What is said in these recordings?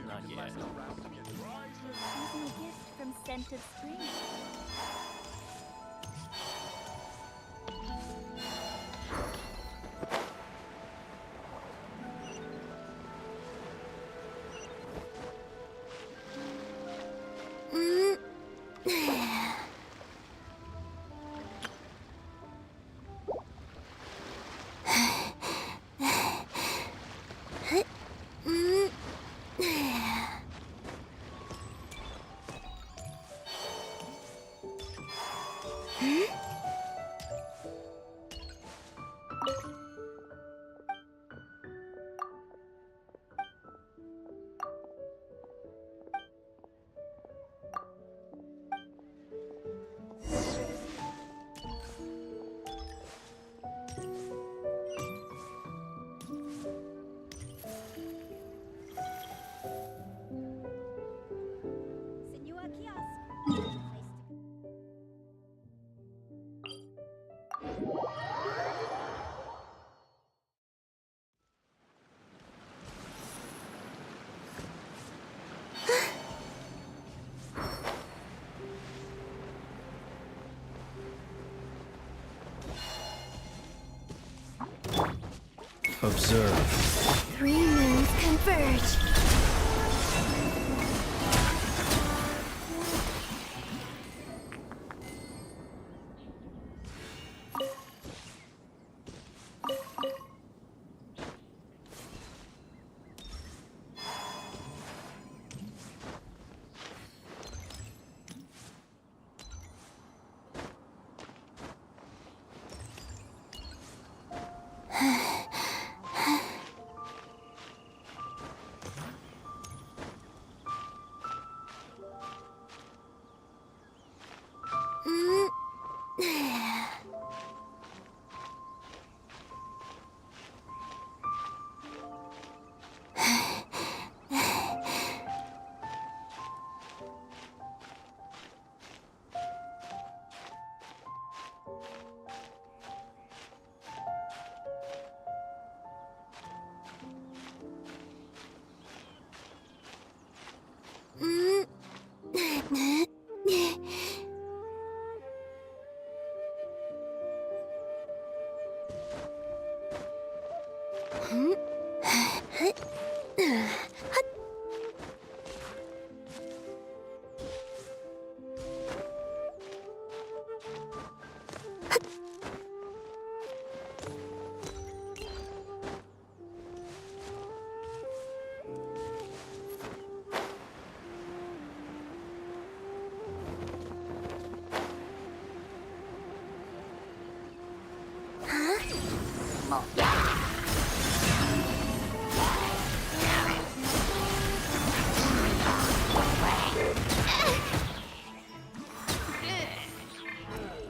Not yet. Using a gift from scented spring. Observe. 3 moons converge.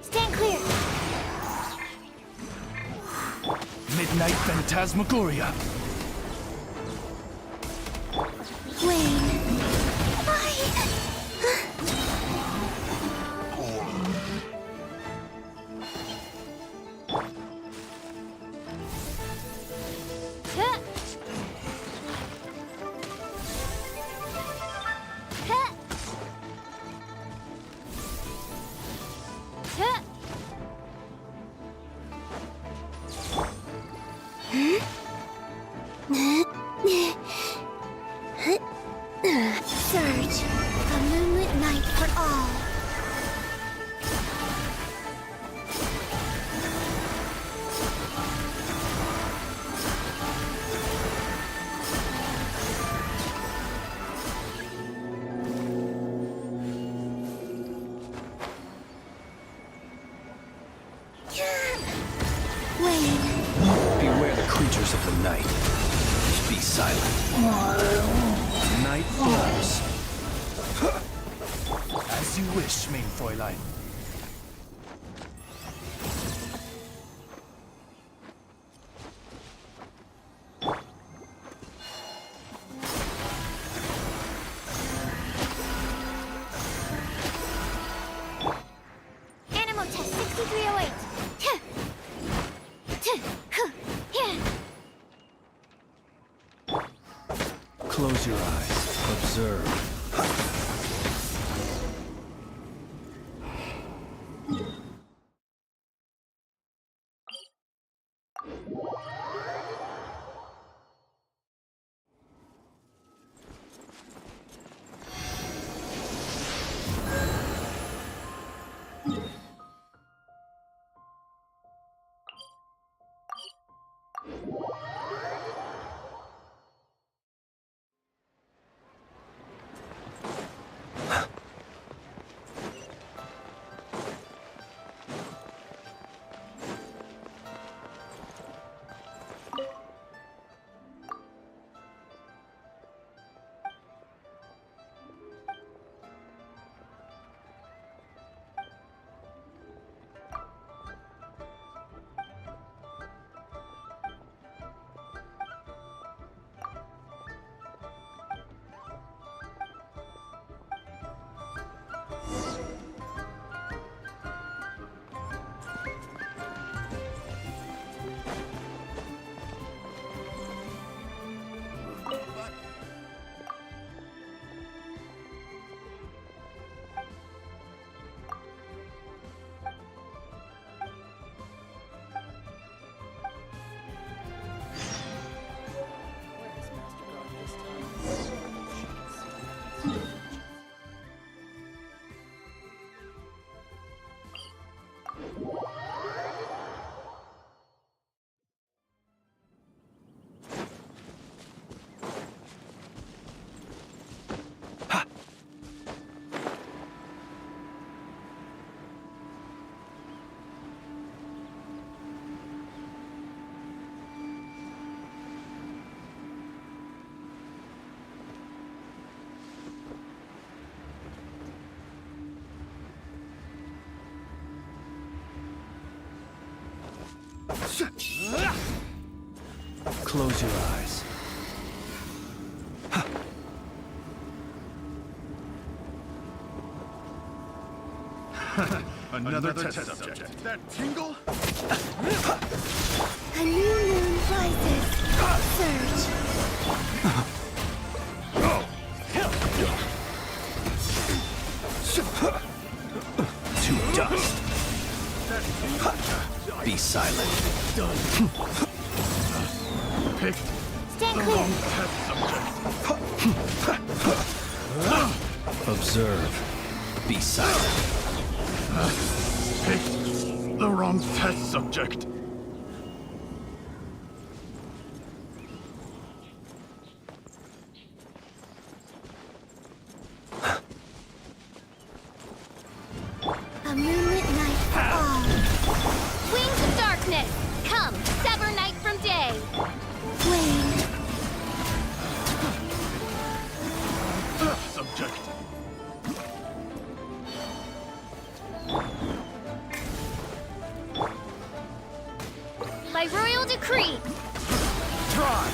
Stand clear. Midnight Phantasmagoria. Wayne. Surge, a moonlit night for all. Wayne. Beware the creatures of the night. Be silent. Night falls. As you wish, mein Fräulein. Animal test 6308. Close your eyes. Observe. Close your eyes. Another test subject. That tingle? A new moon rises. Surge. To dust. Be silent. Pick Stand the clear. wrong test subject. Observe. Be silent. Pick the wrong test subject. A moonlit night for all. Wings of darkness, come, sever night from day. Flame. Subject. By royal decree. Try.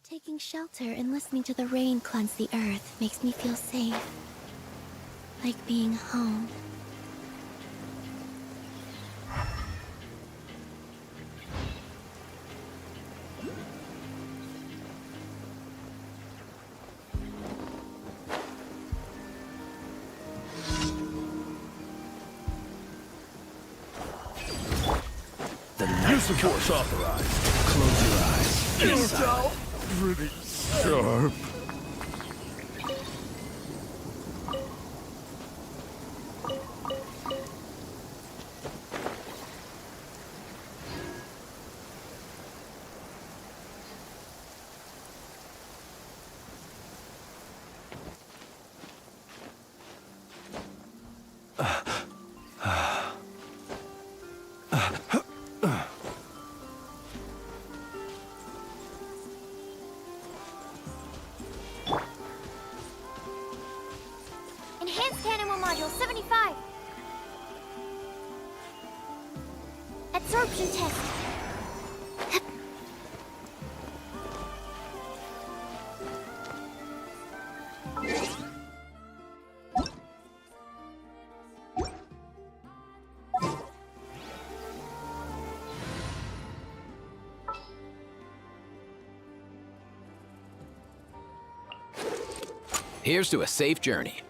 Taking shelter and listening to the rain cleanse the earth makes me feel safe. Like being home. Use the force authorized. Close your eyes. Be silent. Pretty sharp. Enhanced animal module 75. Absorption test. Here's to a safe journey.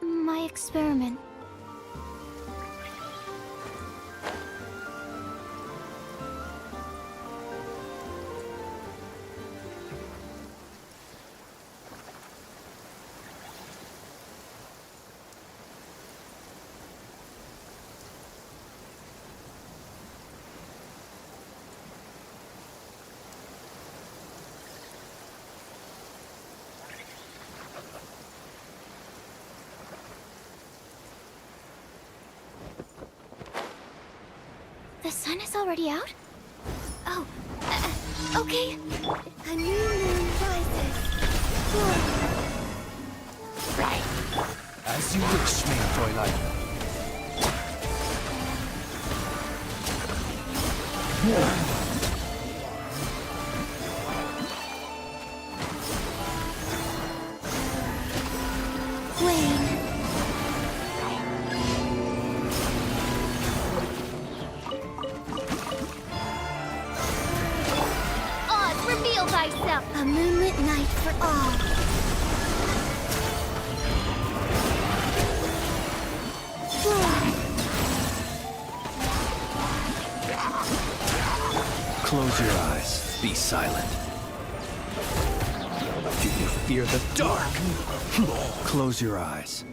My experiment. The sun is already out? Oh, okay. A new moon rises. Right. As you wish, main Fräulein. Wayne. Oz, reveal thyself. A moonlit night for all. Close your eyes. Be silent. Do you fear the dark? Close your eyes.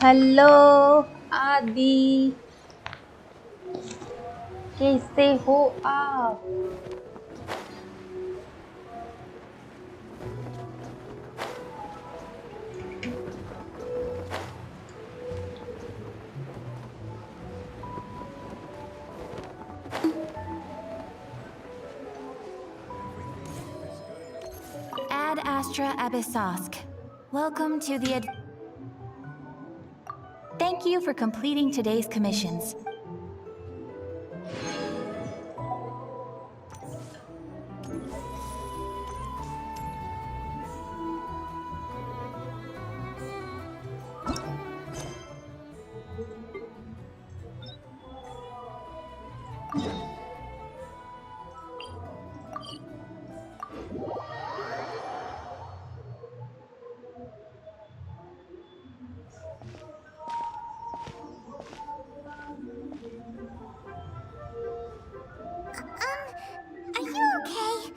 Hello आदि, कैसे हो आप? Ad Astra Abyssosk. Welcome to the Thank you for completing today's commissions. Are you okay?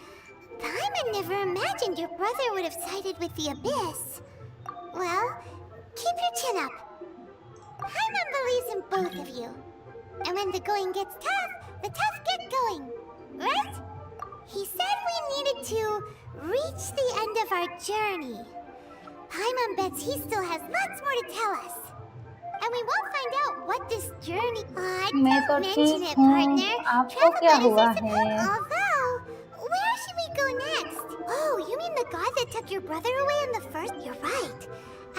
Paimon never imagined your brother would have sided with the Abyss. Well, keep your chin up. Paimon believes in both of you. And when the going gets tough, the tough get going. Right? He said we needed to reach the end of our journey. Paimon bets he still has lots more to tell us. And we won't find out what this journey... मैं तो don't mention ठीक it, हूँ, partner. आपको क्या Travel हुआ buddies are है? Although, where should we go next? Oh, you mean the god that took your brother away in the first? You're right.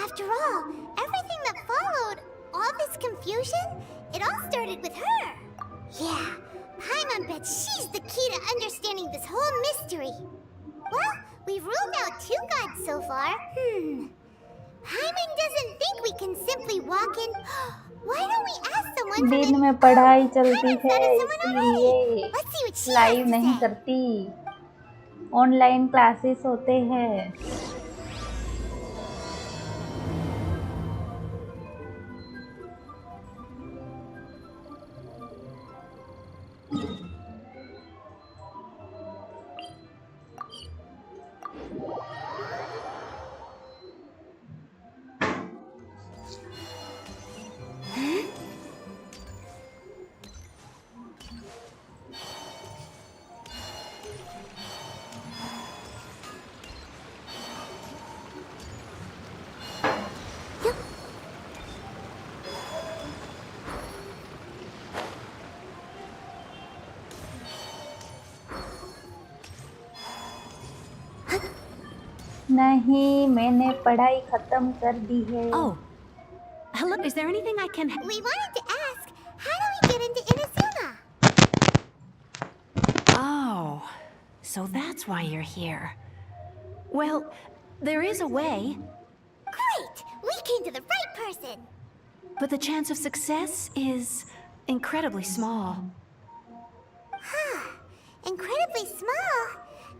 After all, everything that followed, all this confusion, it all started with her. Yeah, Paimon bets she's the key to understanding this whole mystery. Well, we've ruled out 2 gods so far. Paimon doesn't think we can simply walk in. Why don't we ask someone from दिन the... में पढ़ाई चलती Paimon है, thought of someone already. इसलिए Let's see what she live has to नहीं say. करती, online classes होते हैं. नहीं, मैंने पढ़ाई खत्म कर दी है. Oh, hello. Is there anything I can? We wanted to ask, how do we get into Inazuma? Oh, so that's why you're here. Well, there is a way, Great! We came to the right person! but the chance of success is incredibly small. Incredibly small?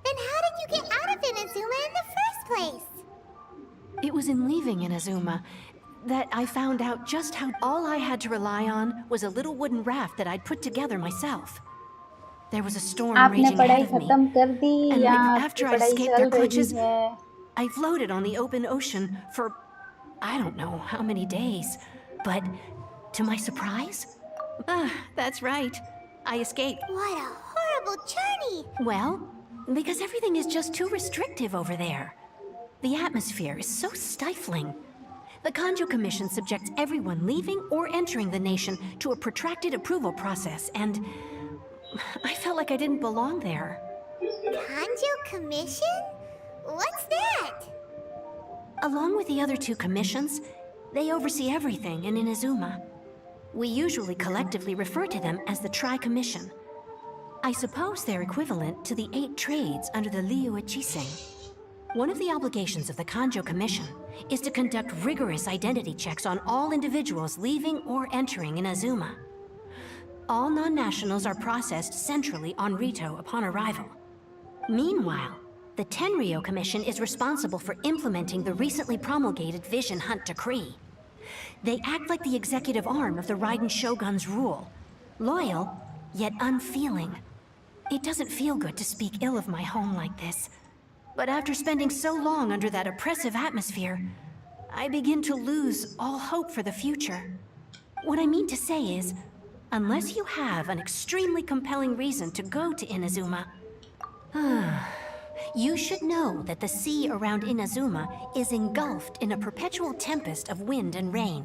Then how did you get out of Inazuma in the first place? It was in leaving Inazuma. that I found out just how all I had to rely on was a little wooden raft that I'd put together myself. There was a storm आपने raging पढ़ाई ahead of me, खत्म कर दी and या आपकी after I'd पढ़ाई escaped their चल रही clutches, है? I floated on the open ocean for I don't know how many days. But to my surprise, that's right, I escaped. What a horrible journey! Well, because everything is just too restrictive over there. The atmosphere is so stifling. The Kanjo Commission subjects everyone leaving or entering the nation to a protracted approval process, and I felt like I didn't belong there. Kanjo Commission? What's that? Along with the other two commissions, they oversee everything in Inazuma. We usually collectively refer to them as the Tri-Commission. I suppose they're equivalent to the 8 trades under the Liyue Chiseng. One of the obligations of the Kanjo Commission is to conduct rigorous identity checks on all individuals leaving or entering Inazuma. All non-nationals are processed centrally on Rito upon arrival. Meanwhile, the Tenryo Commission is responsible for implementing the recently promulgated Vision Hunt Decree. They act like the executive arm of the Raiden Shogun's rule. Loyal, yet unfeeling. It doesn't feel good to speak ill of my home like this. But after spending so long under that oppressive atmosphere, I begin to lose all hope for the future. What I mean to say is, unless you have an extremely compelling reason to go to Inazuma, you should know that the sea around Inazuma is engulfed in a perpetual tempest of wind and rain.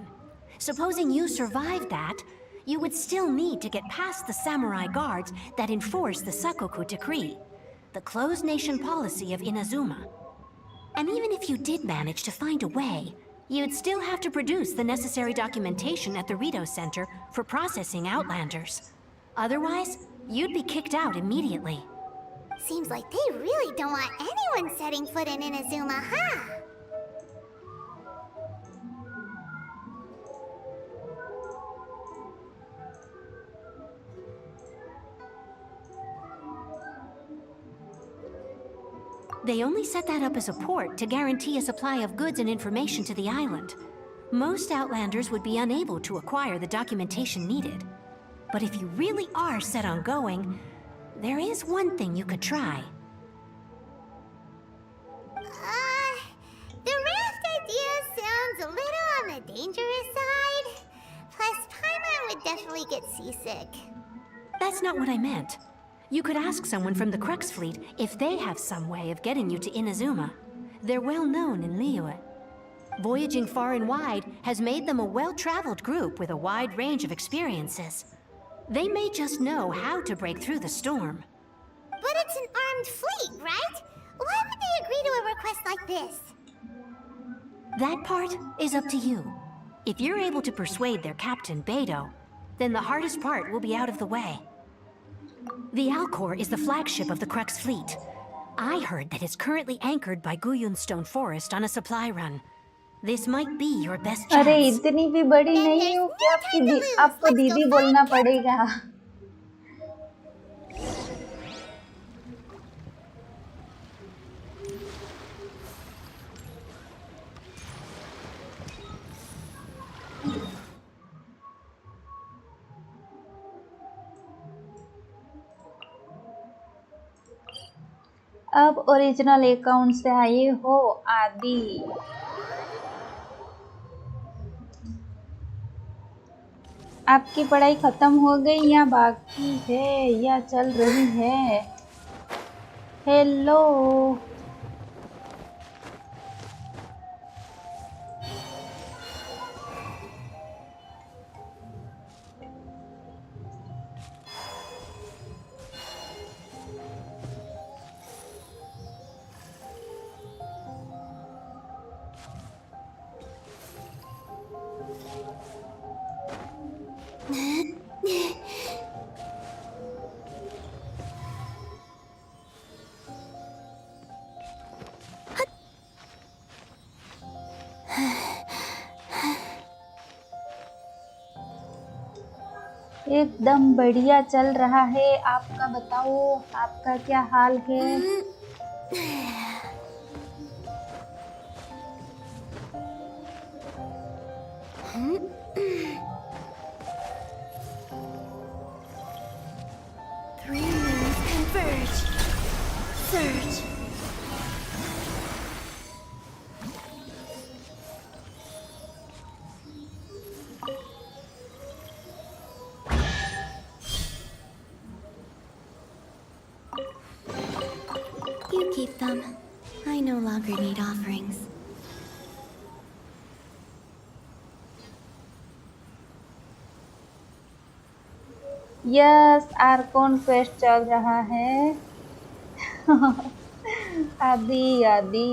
Supposing you survived that, you would still need to get past the samurai guards that enforce the Sakoku Decree, the closed nation policy of Inazuma. And even if you did manage to find a way, you'd still have to produce the necessary documentation at the Rito Center for processing Outlanders. Otherwise, you'd be kicked out immediately. Seems like they really don't want anyone setting foot in Inazuma, huh? They only set that up as a port to guarantee a supply of goods and information to the island. Most Outlanders would be unable to acquire the documentation needed. But if you really are set on going, there is one thing you could try. The raft idea sounds a little on the dangerous side. Plus, Paimon would definitely get seasick. That's not what I meant. You could ask someone from the Crux Fleet if they have some way of getting you to Inazuma. They're well known in Liyue. Voyaging far and wide has made them a well-traveled group with a wide range of experiences. They may just know how to break through the storm. But it's an armed fleet, right? Why would they agree to a request like this? That part is up to you. If you're able to persuade their captain, Beidou, then the hardest part will be out of the way. The Alcor is the flagship of the Crux Fleet. I heard that it's currently anchored by Guyunstone Forest on a supply run. This might be your best chance. अरे इतनी भी बड़ी नहीं हूँ कि आपको दीदी बोलना पड़ेगा. अब ओरिजिनल अकाउंट से आए हो आदि. आपकी पढ़ाई खत्म हो गई या बाकी है या चल रही है? हेलो. एकदम बढ़िया चल रहा है. आपका बताओ, आपका क्या हाल है? keep them. I no longer need offerings. Yes, Archon quest चल रहा है। आदि आदि।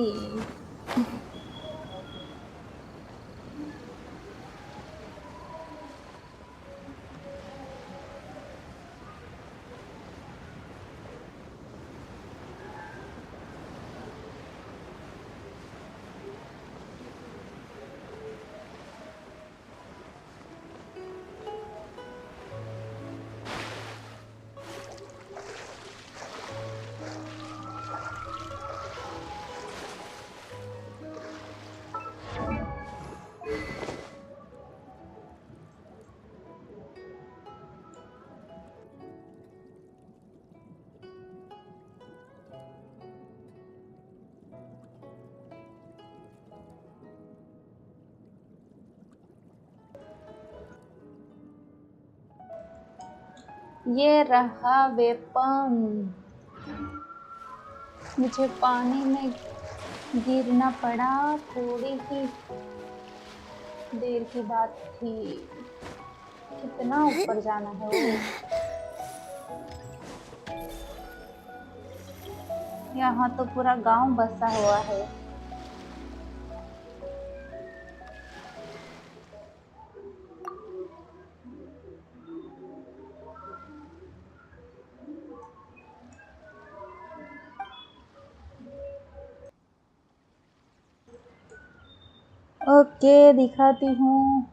ये रहा वेपन। मुझे पानी में गिरना पड़ा, थोड़ी ही देर की बात थी। कितना ऊपर जाना है वो। यहाँ तो पूरा गांव बसा हुआ है। ओके, दिखाती हूँ।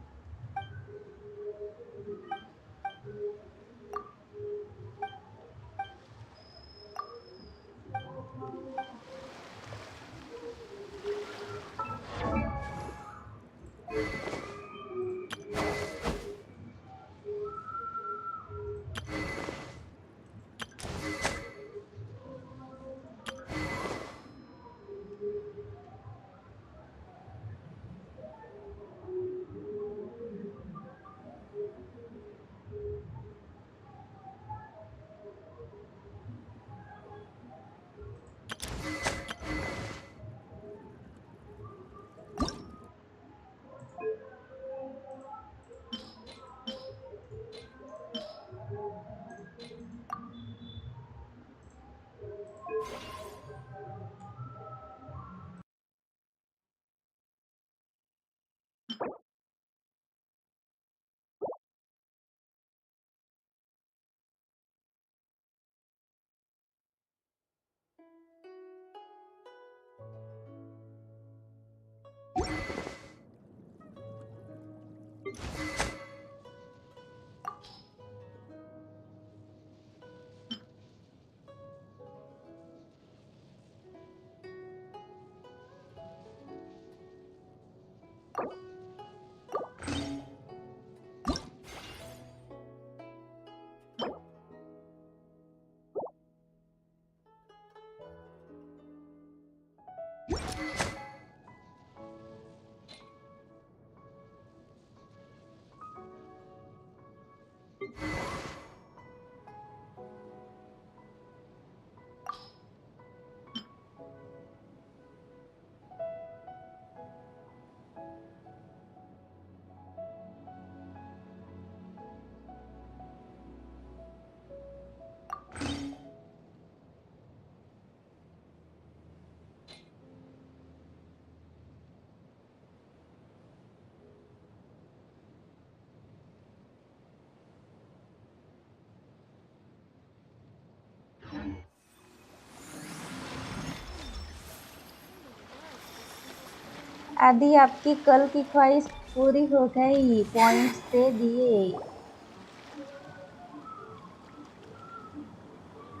आदि, आपकी कल की ख्वाहिश पूरी हो गई, पॉइंट्स दे दिए।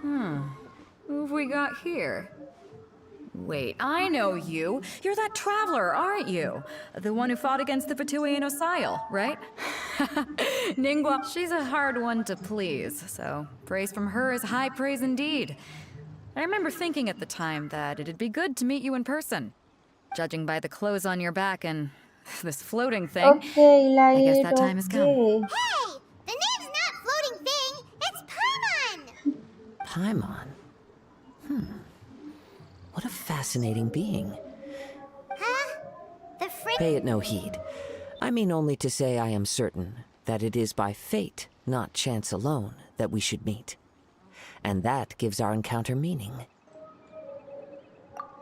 Who have we got here? Wait, I know you. You're that traveler, aren't you? The one who fought against the Fatui and Osile, right? Ningua, she's a hard one to please, so praise from her is high praise indeed. I remember thinking at the time that it'd be good to meet you in person. Judging by the clothes on your back and this floating thing, Okay, I guess Elite, that time has come. okay. Hey! The name's not Floating Thing, it's Paimon! Paimon? fascinating being. Huh? The frick? Pay it no heed. I mean only to say I am certain that it is by fate, not chance alone, that we should meet. And that gives our encounter meaning.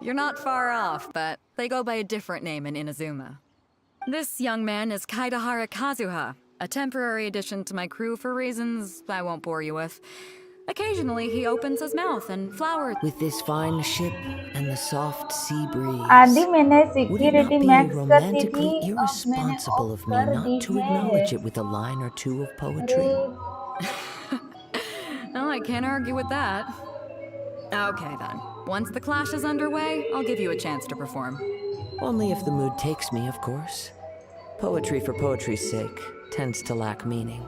You're not far off, but they go by a different name in Inazuma. This young man is Kaidahara Kazuha, a temporary addition to my crew for reasons I won't bore you with. Occasionally, he opens his mouth and flowers. With this fine ship and the soft sea breeze, आदि मैंने would it not security be max कर दी romantically थी, अब मैंने irresponsible of of me कर दी not to है। acknowledge it with a line or two of poetry? अरे Oh, I can't argue with that. Okay, then. Once the clash is underway, I'll give you a chance to perform. Only if the mood takes me, of course. Poetry for poetry's sake tends to lack meaning.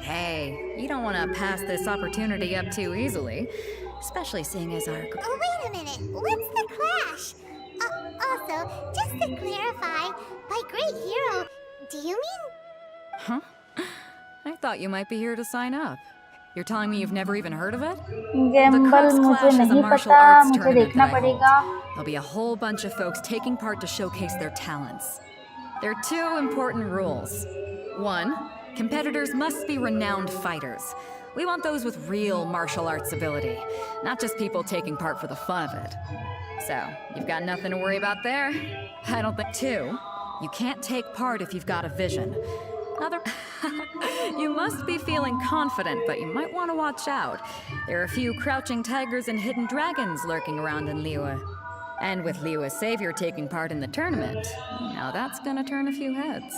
Hey, you don't want to pass this opportunity up too easily, especially seeing as our... Oh, wait a minute. What's the clash? Also, just to clarify, by great hero, do you mean... Huh? I thought you might be here to sign up. You're telling me you've never even heard of it? Gamble मुझे नहीं पता, मुझे देखना पड़ेगा। There'll be a whole bunch of folks taking part to showcase their talents. There are two important rules. One, competitors must be renowned fighters. We want those with real martial arts ability, not just people taking part for the fun of it. So, you've got nothing to worry about there? I don't think. Two, you can't take part if you've got a vision. You must be feeling confident, but you might want to watch out. There are a few crouching tigers and hidden dragons lurking around in Liyue. And with Liyue's savior taking part in the tournament, now that's gonna turn a few heads.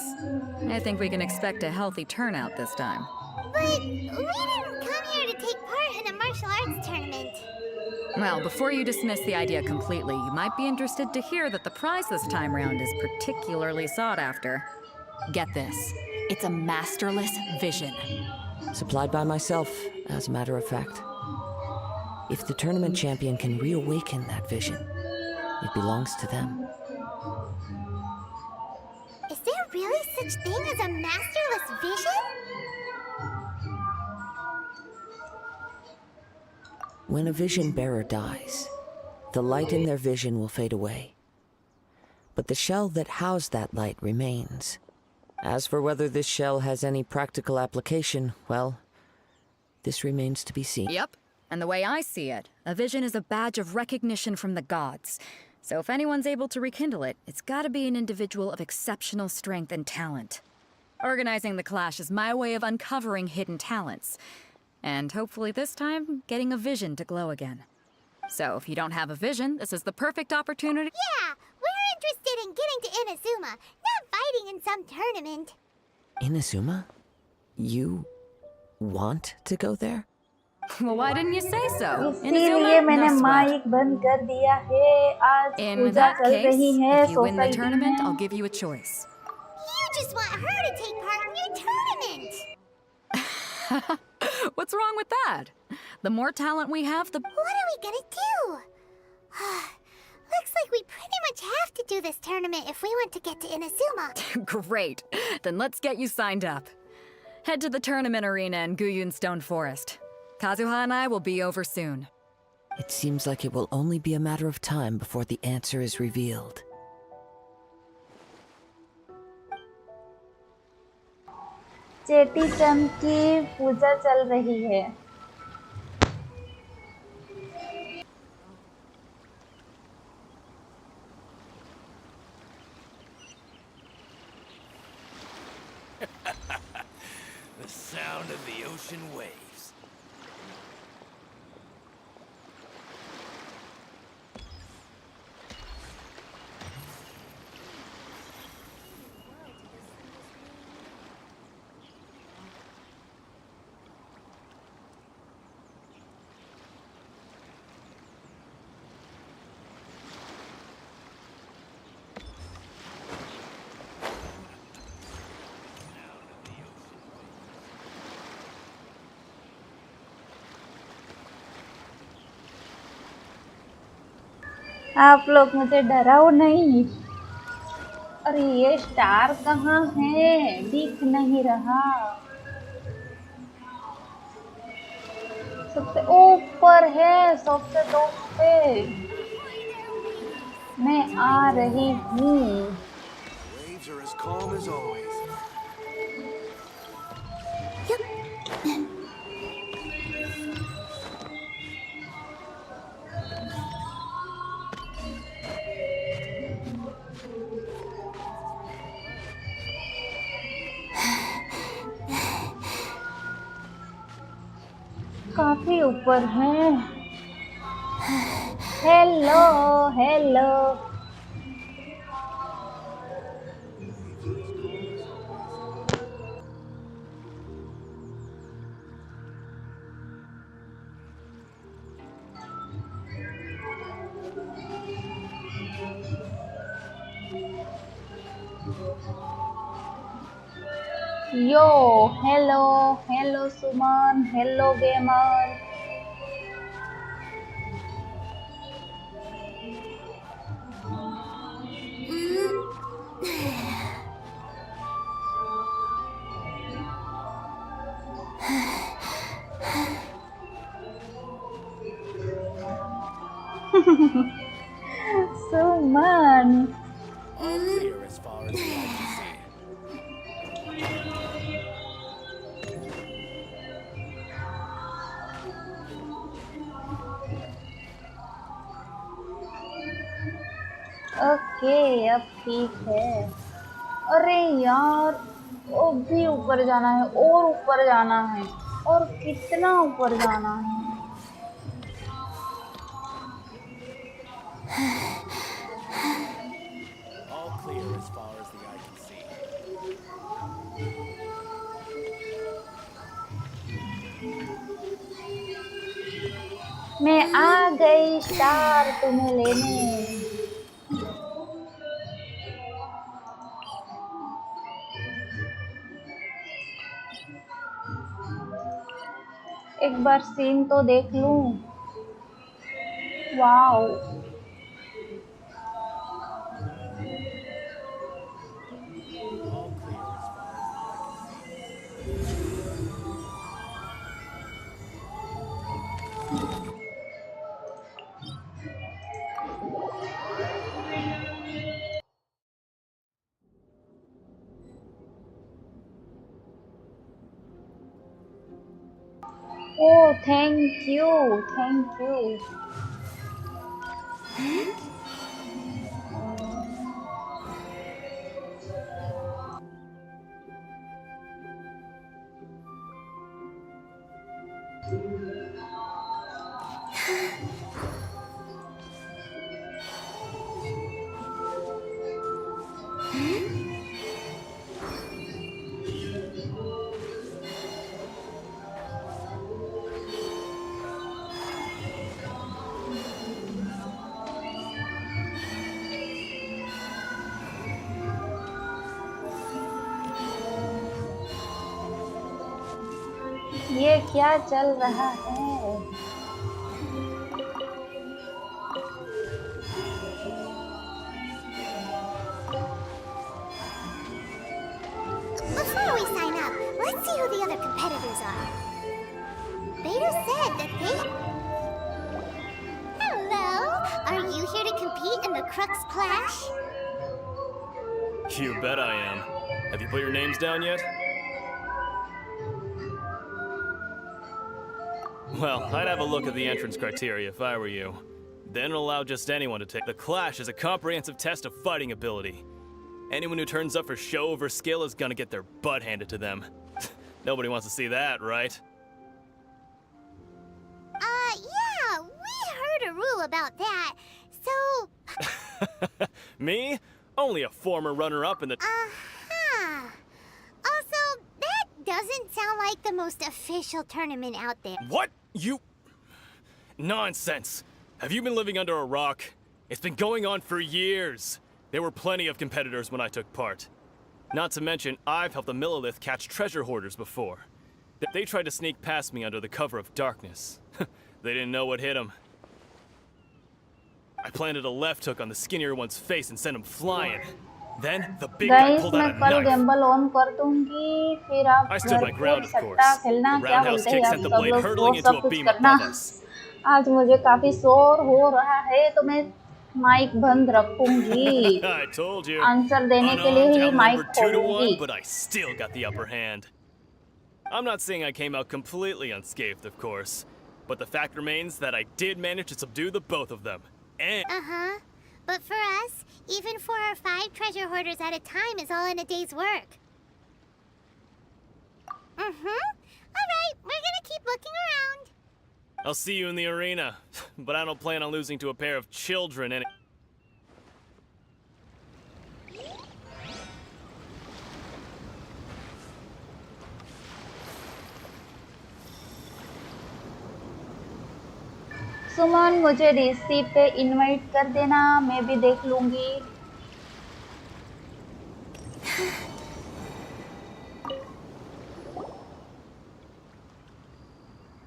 I think we can expect a healthy turnout this time. But we didn't come here to take part in a martial arts tournament. Well, before you dismiss the idea completely, you might be interested to hear that the prize this time round is particularly sought after. Get this. It's a masterless vision. Supplied by myself, as a matter of fact. If the tournament champion can reawaken that vision, it belongs to them. Is there really such thing as a masterless vision? When a vision bearer dies, the light in their vision will fade away. But the shell that housed that light remains. As for whether this shell has any practical application, well, this remains to be seen. Yep. And the way I see it, a vision is a badge of recognition from the gods. So if anyone's able to rekindle it, it's gotta be an individual of exceptional strength and talent. Organizing the clash is my way of uncovering hidden talents. And hopefully this time, getting a vision to glow again. So if you don't have a vision, this is the perfect opportunity. Yeah, we're interested in getting to Inazuma, not fighting in some tournament. Inazuma? You want to go there? Well, why didn't you say so? इसीलिए मैंने mic बंद कर दिया है। आज In Puja that चल case, रही है if you win the society tournament, में। I'll give you a choice. You just want her to take part in your tournament. What's wrong with that? The more talent we have, the... What are we gonna do? Looks like we pretty much have to do this tournament if we want to get to Inazuma. Great. Then let's get you signed up. Head to the tournament arena in Guyun Stone Forest. Kazuha and I will be over soon. It seems like it will only be a matter of time before the answer is revealed. Cheti चंद की पूजा चल रही है। The sound of the ocean waves. आप लोग मुझे डराओ नहीं। अरे ये स्टार कहाँ है? दिख नहीं रहा। सबसे ऊपर है, सबसे टॉप पे। मैं आ रही हूँ। Waves are as calm as always. काफी ऊपर है। Hello hello. Yo hello hello Suman, hello gamer. Suman All clear as far as the eye can see. Okay, अब ठीक है। अरे यार, और भी ऊपर जाना है, और ऊपर जाना है, और कितना ऊपर जाना है। All clear as far as the eye can see. मैं आ गई स्टार तुम्हें लेने। एक बार सीन तो देख लूं। Wow, All clear as far as the eye can see. Oh thank you, thank you. ये क्या चल रहा है? Before we sign up, let's see who the other competitors are. Beta said that they... Hello! Are you here to compete in the Crux Clash? You bet I am. Have you put your names down yet? Well, I'd have a look at the entrance criteria if I were you. Then allow just anyone to take. The Clash is a comprehensive test of fighting ability. Anyone who turns up for show over skill is gonna get their butt handed to them. Nobody wants to see that, right? Yeah, we heard a rule about that. So... Me? Only a former runner-up in the... Uh-huh. Also, that doesn't sound like the most official tournament out there. What? You... Nonsense! Have you been living under a rock? It's been going on for years. There were plenty of competitors when I took part. Not to mention, I've helped the Millilith catch treasure hoarders before. They tried to sneak past me under the cover of darkness. They didn't know what hit them. I planted a left hook on the skinnier one's face and sent him flying. Then, the big guy guys pulled मैं out a कल knife. Gamble on कर दूंगी, फिर आप I stood my घर ground, पे of सट्टा course. खेलना, The क्या roundhouse बोलते हैं kick आप sent the सब blade लोग, वो hurtling into सब a कुछ beam करना। above us. आज मुझे काफी शोर हो रहा है, तो मैं माइक बंद रखूंगी। I told you. आंसर देने के लिए ही माइक Outnumbered 2 to 1, खोलूंगी। but I still got the upper hand. I'm not saying I came out completely unscathed, of course, but the fact remains that I did manage to subdue the both of them. And Uh-huh. But for us, even 4 or 5 treasure hoarders at a time is all in a day's work. Mm-hmm. All right, we're gonna keep looking around. I'll see you in the arena, but I don't plan on losing to a pair of children any. सुमन मुझे DC पे invite कर देना, मैं भी देख लूंगी।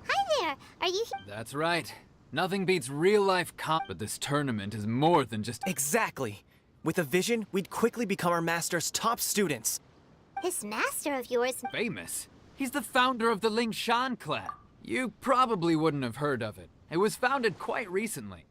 Hi there. Are you That's right. Nothing beats real-life but this tournament is more than just... Exactly. With a vision, we'd quickly become our master's top students. This master of yours? famous. He's the founder of the Ling Shan clan. You probably wouldn't have heard of it. It was founded quite recently.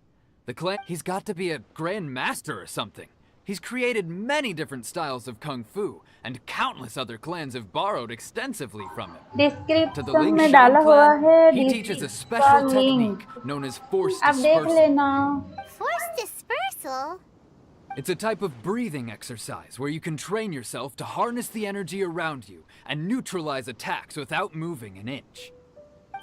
The clan... He's got to be a grand master or something. He's created many different styles of kung fu, and countless other clans have borrowed extensively from him. To the description Ling में Shan डाला हुआ है clan, he DC teaches a का special link, technique known as force आप देख dispersal. लेना। Forced dispersal? It's a type of breathing exercise where you can train yourself to harness the energy around you and neutralize attacks without moving an inch.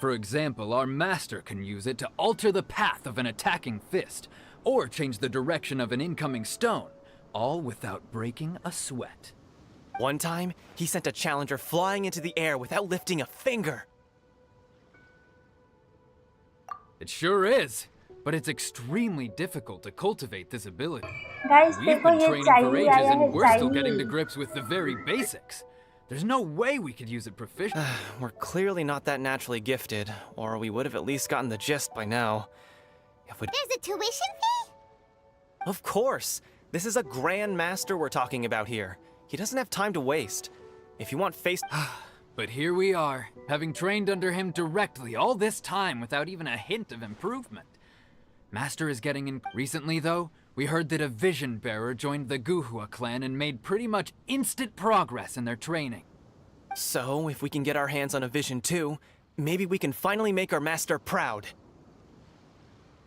For example, our master can use it to alter the path of an attacking fist, or change the direction of an incoming stone, all without breaking a sweat. One time, he sent a challenger flying into the air without lifting a finger. It sure is, but it's extremely difficult to cultivate this ability. Guys We've देखो been ये training for चाहिए ages आया है and we're still getting to चाहिए। grips with the very basics. There's no way we could use it proficiently. We're clearly not that naturally gifted, or we would have at least gotten the gist by now. If we... There's a tuition fee? Of course! This is a grand master we're talking about here. He doesn't have time to waste. If you want face... But here we are, having trained under him directly all this time without even a hint of improvement. Master is getting in... Recently, though, we heard that a vision bearer joined the Guhua clan and made pretty much instant progress in their training. So, if we can get our hands on a vision too, maybe we can finally make our master proud.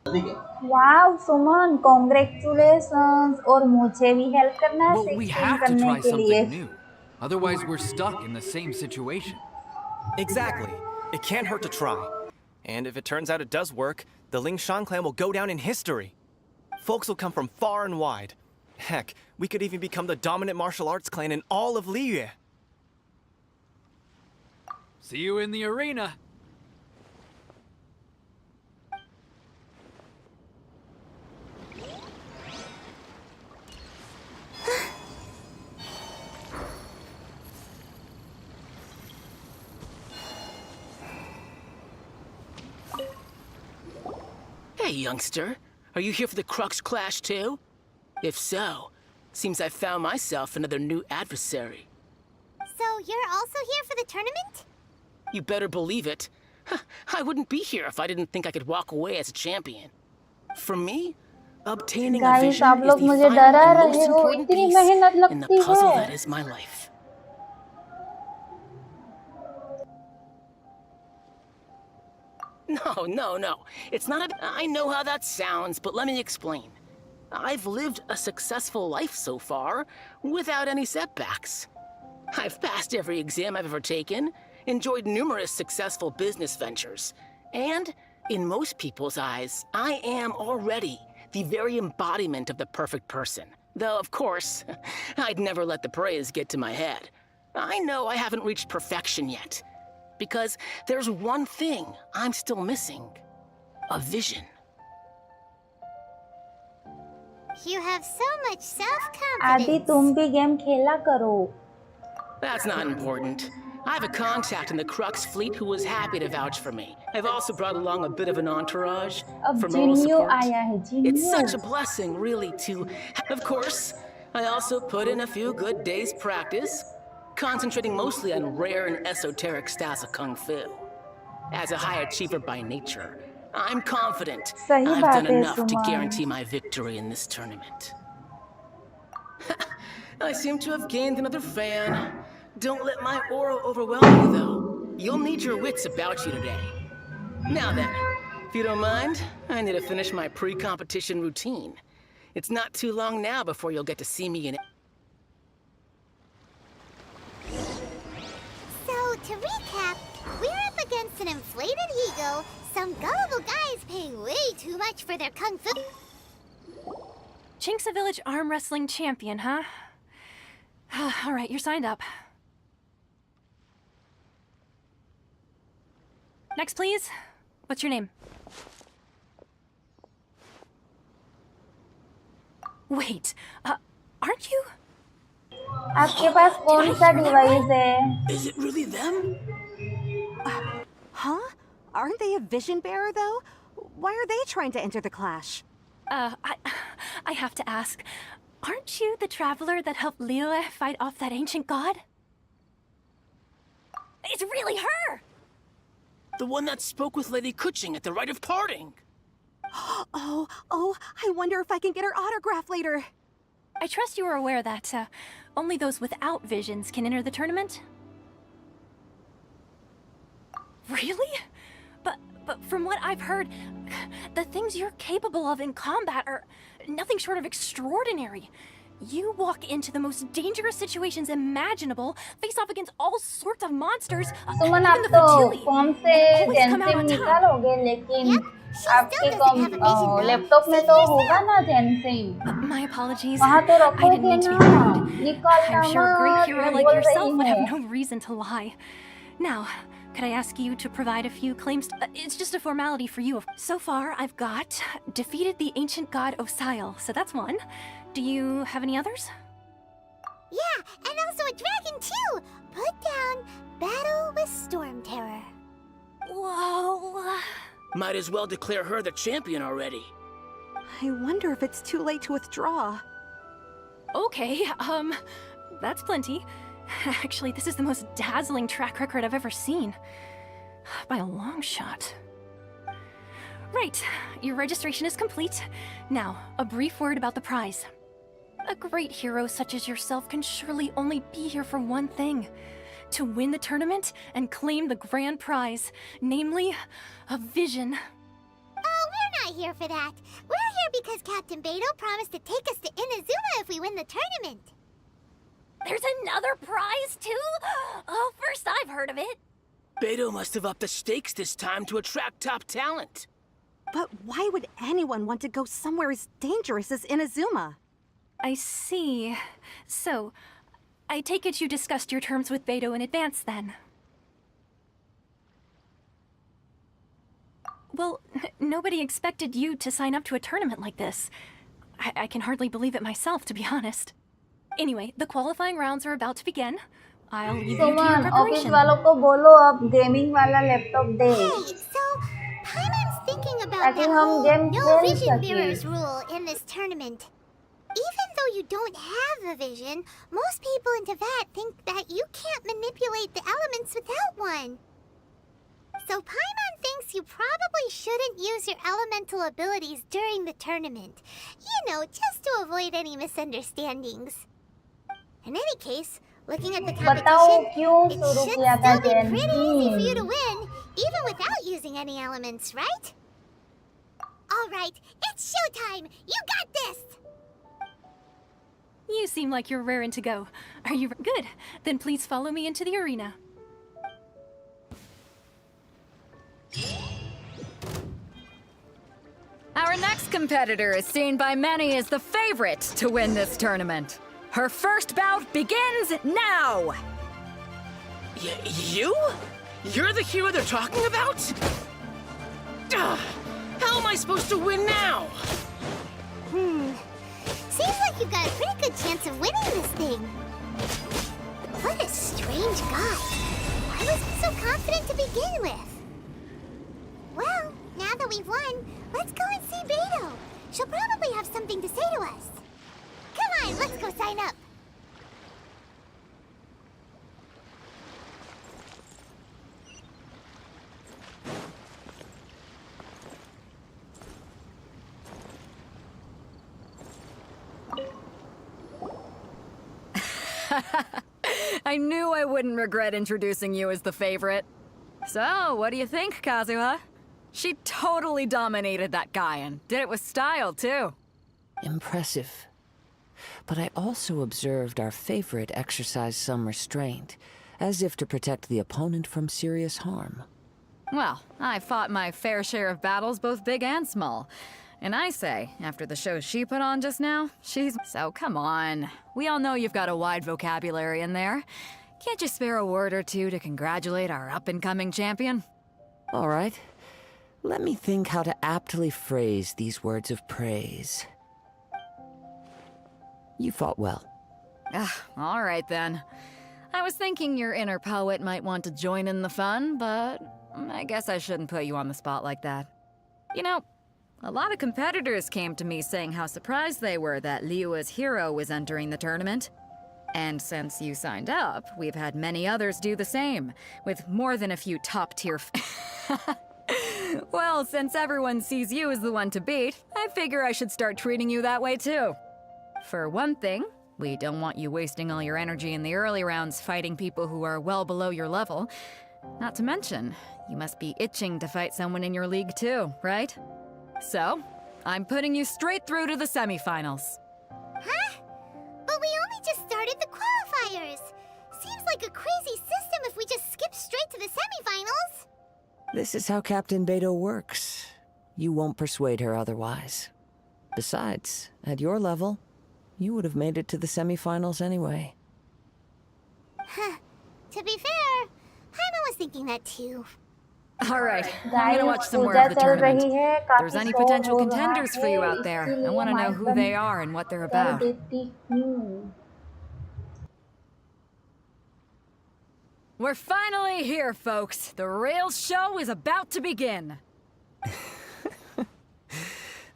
Wow Suman congratulations, और मुझे भी help करना है Well, we 16 have to करने try के लिए। something new. Otherwise, we're stuck in the same situation. Exactly. It can't hurt to try. And if it turns out it does work, the Ling Shan clan will go down in history. Folks will come from far and wide. Heck, we could even become the dominant martial arts clan in all of Liyue. See you in the arena. Hey, youngster. Are you here for the Crux Clash too? If so, seems I found myself another new adversary. So you're also here for the tournament? You better believe it. I wouldn't be here if I didn't think I could walk away as a champion. For me, obtaining a guys vision आप is लोग the मुझे final डरा and रहे most हो, important इतनी piece मेहनत in the लगती puzzle है। that is my life. No. It's not a... I know how that sounds, but let me explain. I've lived a successful life so far, without any setbacks. I've passed every exam I've ever taken, enjoyed numerous successful business ventures, and, in most people's eyes, I am already the very embodiment of the perfect person. Though, of course, I'd never let the praise get to my head. I know I haven't reached perfection yet, because there's one thing I'm still missing. A vision. You have so much आदि self-confidence. तुम भी game खेला करो। That's not important. I have a contact in the Crux fleet who was happy to vouch for me. I've also brought along a bit of an entourage अब for moral जिन्यू support. आया है, It's such a जिन्यू। blessing, really, to... Of course, I also put in a few good days' practice, concentrating mostly on rare and esoteric styles of Kung Fu. As a high achiever by nature, I'm confident सही I've बात done है enough to Suman. guarantee my victory in this tournament. I seem to have gained another fan. Don't let my aura overwhelm you, though. You'll need your wits about you today. Now then, if you don't mind, I need to finish my pre-competition routine. It's not too long now before you'll get to see me in... So, to recap, we're up against an inflated ego, some gullible guys paying way too much for their kung fu. Chink's a village arm wrestling champion, huh? All right, you're signed up. Next, please. What's your name? Wait, aren't you? आपके पास कौन सा device है? Is it really them? Huh? Aren't they a vision bearer, though? Why are they trying to enter the clash? I have to ask, aren't you the traveler that helped Liyue fight off that ancient god? It's really her! The one that spoke with Lady Kuching at the rite of parting. Oh, I wonder if I can get her autograph later. I trust you are aware that only those without visions can enter the tournament? Really? But from what I've heard, the things you're capable of in combat are nothing short of extraordinary. You walk into the most dangerous situations imaginable, face off against all sorts of monsters, सुमन आप even the तो Fatui, form से and always come out जेनसिम on top. निकालोगे लेकिन She आपके still doesn't have a vision, laptop में though. तो See होगा ना जेनसिम। My apologies. वहाँ तो I didn't रखोगे mean to be ना, rude. निकालना I'm sure a great मत, hero मैं like बोल yourself रही would have हूँ। no reason to lie. Now, could I ask you to provide a few claims? It's just a formality for you. So far, I've got defeated the ancient god Osail, so that's one. Do you have any others? Yeah, and also a dragon too! Put down Battle with Storm Terror. Whoa. Might as well declare her the champion already. I wonder if it's too late to withdraw. Okay, that's plenty. Actually, this is the most dazzling track record I've ever seen. By a long shot. Right, your registration is complete. Now, a brief word about the prize. A great hero such as yourself can surely only be here for one thing. To win the tournament and claim the grand prize, namely, a vision. Oh, we're not here for that. We're here because Captain Beidou promised to take us to Inazuma if we win the tournament. There's another prize, too? Oh, first I've heard of it. Beidou must have upped the stakes this time to attract top talent. But why would anyone want to go somewhere as dangerous as Inazuma? I see. So, I take it you discussed your terms with Beidou in advance, then? Well, nobody expected you to sign up to a tournament like this. I can hardly believe it myself, to be honest. Anyway, the qualifying rounds are about to begin. I'll leave you to your Suman office preparation. वालों को बोलो अब gaming वाला laptop they Hey, so Paimon's thinking about ताकि that हम whole game no खेल vision सकें। bearers rule in this tournament. Even though you don't have a vision, most people in Teyvat think that you can't manipulate the elements without one. So Paimon thinks you probably shouldn't use your elemental abilities during the tournament. You know, just to avoid any misunderstandings. In any case, looking at the बताओ competition, क्यों it शुरू should किया था still be pretty easy for you to जेनसिम win, even without using any elements, right? All right, it's showtime! You got this! You seem like you're raring to go. Are you good? Then please follow me into the arena. Our next competitor is seen by many as the favorite to win this tournament. Her first bout begins now! You? You're the hero they're talking about? Ugh, how am I supposed to win now? Seems like you've got a pretty good chance of winning this thing. What a strange guy. Why was he so confident to begin with? Well, now that we've won, let's go and see Beidou. She'll probably have something to say to us. Come on, let's go sign up. I knew I wouldn't regret introducing you as the favorite. So, what do you think, Kazuha? She totally dominated that guy and did it with style, too. Impressive. But I also observed our favorite exercise some restraint, as if to protect the opponent from serious harm. Well, I fought my fair share of battles, both big and small. And I say, after the show she put on just now, she's... So come on. We all know you've got a wide vocabulary in there. Can't you spare a word or two to congratulate our up-and-coming champion? All right. Let me think how to aptly phrase these words of praise. You fought well. All right then. I was thinking your inner poet might want to join in the fun, but I guess I shouldn't put you on the spot like that. You know, a lot of competitors came to me saying how surprised they were that Liyue's hero was entering the tournament. And since you signed up, we've had many others do the same, with more than a few top-tier Well, since everyone sees you as the one to beat, I figure I should start treating you that way too. For one thing, we don't want you wasting all your energy in the early rounds fighting people who are well below your level. Not to mention, you must be itching to fight someone in your league too, right? So, I'm putting you straight through to the semifinals. Huh? But we only just started the qualifiers. Seems like a crazy system if we just skip straight to the semifinals. This is how Captain Beto works. You won't persuade her otherwise. Besides, at your level, you would have made it to the semifinals anyway. Huh. To be fair, Paimon was thinking that too. All right, I'm gonna watch some more of the tournament. If there's any potential contenders for you out there, I want to know who they are and what they're about. We're finally here, folks. The real show is about to begin.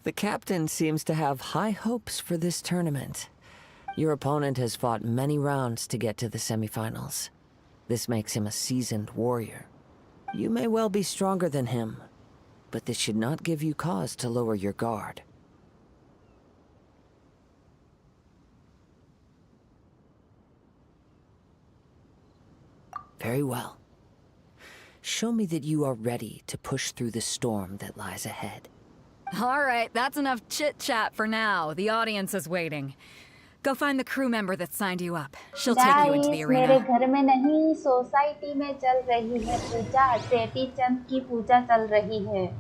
The captain seems to have high hopes for this tournament. Your opponent has fought many rounds to get to the semifinals. This makes him a seasoned warrior. You may well be stronger than him, but this should not give you cause to lower your guard. Very well. Show me that you are ready to push through the storm that lies ahead. All right, that's enough chit-chat for now. The audience is waiting. Go find the crew member that signed you up. She'll take you into the arena. मेरे घर में नहीं society में चल रही है पूजा चेटी चंद की पूजा चल रही है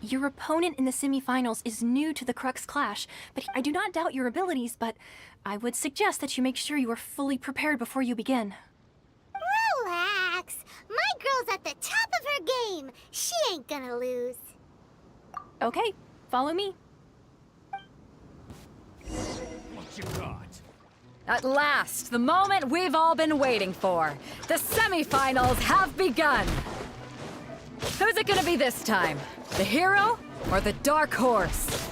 Your opponent in the semifinals is new to the Crux Clash, but I do not doubt your abilities, but I would suggest that you make sure you are fully prepared before you begin. Relax. My girl's at the top of her game. She ain't gonna lose. Okay, follow me. What you got? At last, the moment we've all been waiting for. The semifinals have begun. Who's it gonna be this time? The hero or the dark horse?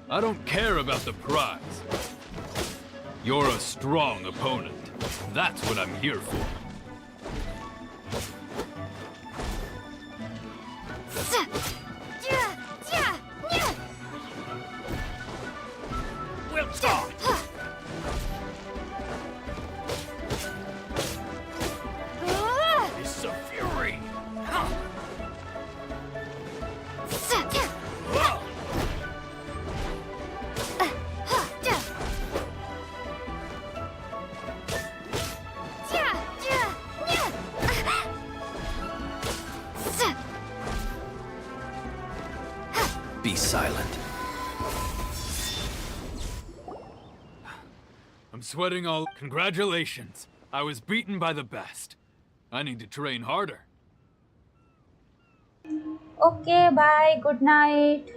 I don't care about the prize. You're a strong opponent. That's what I'm here for. We'll talk! It's a fury! Be silent. I'm sweating all... Congratulations. I was beaten by the best. I need to train harder. Okay, bye, good night.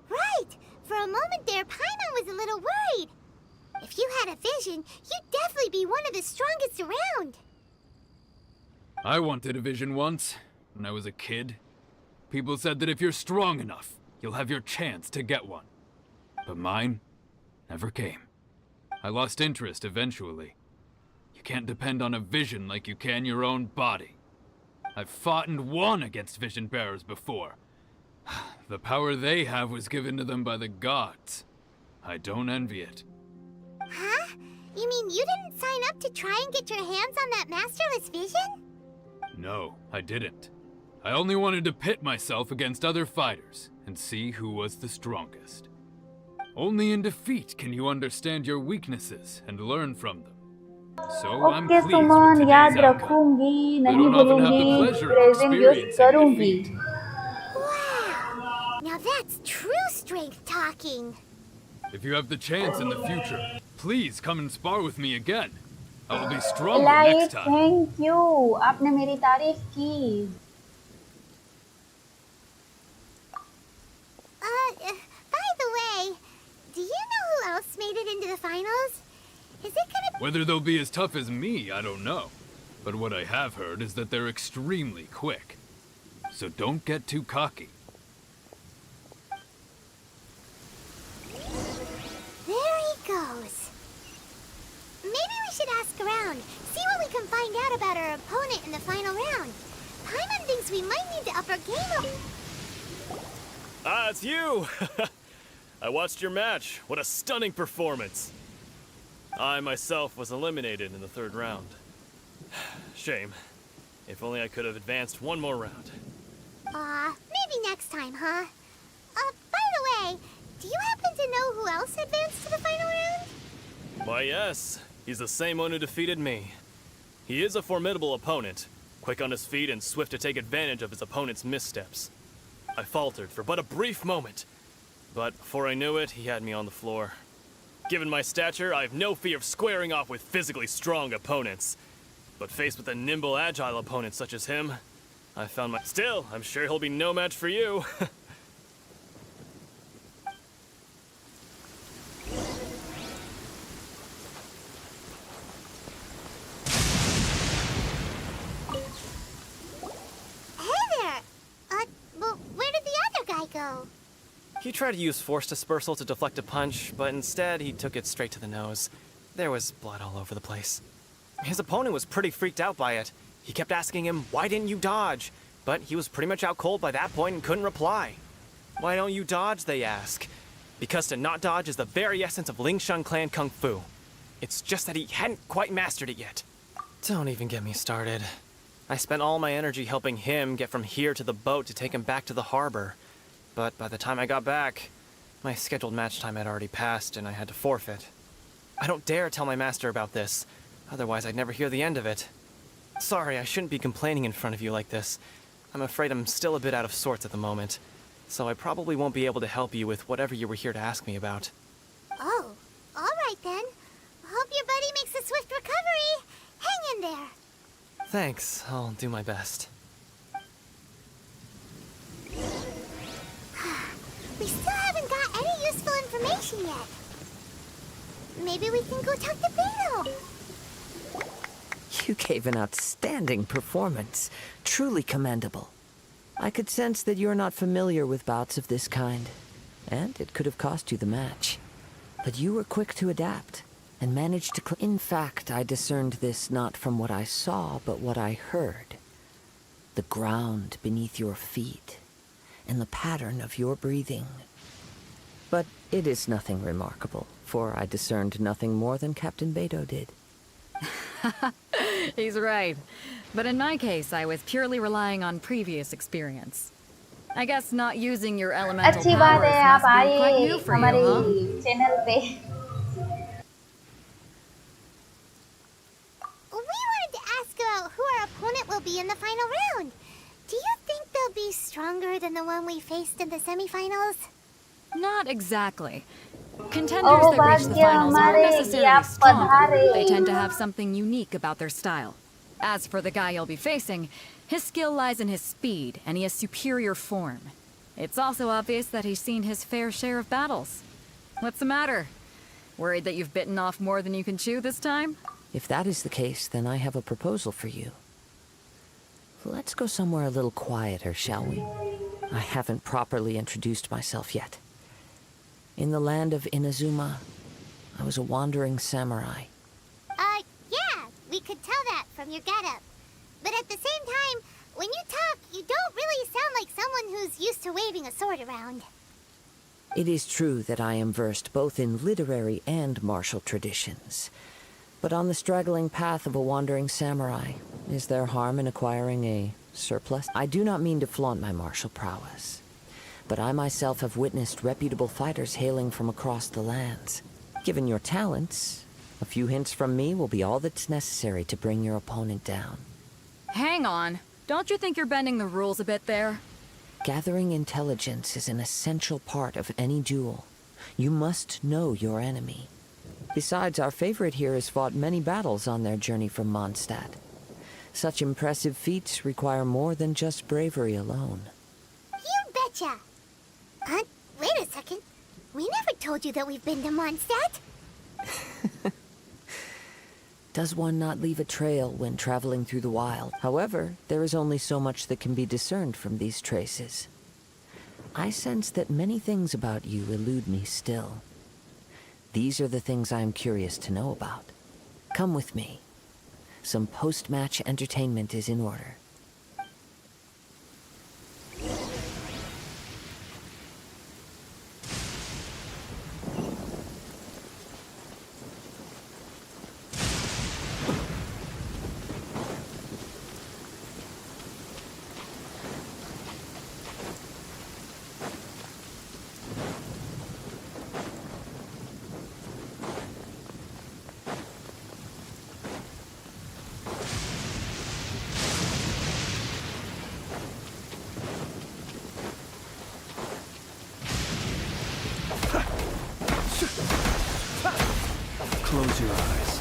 Right. For a moment there, Paimon was a little worried. If you had a vision, you'd definitely be one of the strongest around. I wanted a vision once, when I was a kid. People said that if you're strong enough, you'll have your chance to get one. But mine never came. I lost interest eventually. You can't depend on a vision like you can your own body. I've fought and won against vision bearers before. The power they have was given to them by the gods. I don't envy it. Huh? You mean you didn't sign up to try and get your hands on that masterless vision? No, I didn't. I only wanted to pit myself against other fighters and see who was the strongest. Only in defeat can you understand your weaknesses and learn from them. So I'm okay pleased Suman, with याद today's outcome. रखूंगी, I नहीं don't often have the भूलूंगी, pleasure of present use experiencing करूंगी. defeat. Wow! Now that's true strength talking. If you have the chance in the future, please come and spar with me again. I will be stronger इलाही next time. Thank you, आपने मेरी तारीफ की. By the way, do you know who else made it into the finals? Is it gonna Whether they'll be as tough as me, I don't know. But what I have heard is that they're extremely quick. So don't get too cocky. There he goes. Maybe we should ask around, see what we can find out about our opponent in the final round. Paimon thinks we might need to up our game. Ah, it's you! I watched your match. What a stunning performance. I myself was eliminated in the third round. Shame. If only I could have advanced one more round. Maybe next time, huh? By the way, do you happen to know who else advanced to the final round? Why, yes. He's the same one who defeated me. He is a formidable opponent, quick on his feet and swift to take advantage of his opponent's missteps. I faltered for but a brief moment, but before I knew it, he had me on the floor. Given my stature, I have no fear of squaring off with physically strong opponents. But faced with a nimble, agile opponent such as him, I found my... Still, I'm sure he'll be no match for you. Hey there! Well, where did the other guy go? He tried to use force dispersal to deflect a punch, but instead he took it straight to the nose. There was blood all over the place. His opponent was pretty freaked out by it. He kept asking him, "Why didn't you dodge?" But he was pretty much out cold by that point and couldn't reply. "Why don't you dodge?" they ask. Because to not dodge is the very essence of Lingshan clan kung fu. It's just that he hadn't quite mastered it yet. Don't even get me started. I spent all my energy helping him get from here to the boat to take him back to the harbor. But by the time I got back, my scheduled match time had already passed and I had to forfeit. I don't dare tell my master about this, otherwise I'd never hear the end of it. Sorry, I shouldn't be complaining in front of you like this. I'm afraid I'm still a bit out of sorts at the moment, so I probably won't be able to help you with whatever you were here to ask me about. Oh, all right then. Hope your buddy makes a swift recovery. Hang in there. Thanks, I'll do my best. We still haven't got any useful information yet. Maybe we can go talk to Beto. You gave an outstanding performance. Truly commendable. I could sense that you're not familiar with bouts of this kind, and it could have cost you the match. But you were quick to adapt, and managed to In fact, I discerned this not from what I saw, but what I heard. The ground beneath your feet, and the pattern of your breathing. But it is nothing remarkable, for I discerned nothing more than Captain Beto did. He's right. But in my case, I was purely relying on previous experience. I guess not using your elemental अच्छी बात powers है, आप must be quite आइए new for you, हमारी huh? Channel पे. We wanted to ask about who our opponent will be in the final round. Do you think they'll be stronger than the one we faced in the semifinals? Not exactly. Contenders that reach the भाग्य finals aren't हमारे, necessarily आप strong. पधारे. They tend to have something unique about their style. As for the guy you'll be facing, his skill lies in his speed, and he has superior form. It's also obvious that he's seen his fair share of battles. What's the matter? Worried that you've bitten off more than you can chew this time? If that is the case, then I have a proposal for you. Let's go somewhere a little quieter, shall we? I haven't properly introduced myself yet. In the land of Inazuma, I was a wandering samurai. Yeah, we could tell that from your getup. But at the same time, When you talk, you don't really sound like someone who's used to waving a sword around. It is true that I am versed both in literary and martial traditions. But on the straggling path of a wandering samurai, is there harm in acquiring a surplus? I do not mean to flaunt my martial prowess, but I myself have witnessed reputable fighters hailing from across the lands. Given your talents, a few hints from me will be all that's necessary to bring your opponent down. Hang on. Don't you think you're bending the rules a bit there? Gathering intelligence is an essential part of any duel. You must know your enemy. Besides, our favorite here has fought many battles on their journey from Mondstadt. Such impressive feats require more than just bravery alone. You betcha! Wait a second. We never told you that we've been to Mondstadt. Does one not leave a trail when traveling through the wild? However, there is only so much that can be discerned from these traces. I sense that many things about you elude me still. These are the things I am curious to know about. Come with me. Some post-match entertainment is in order. Close your eyes.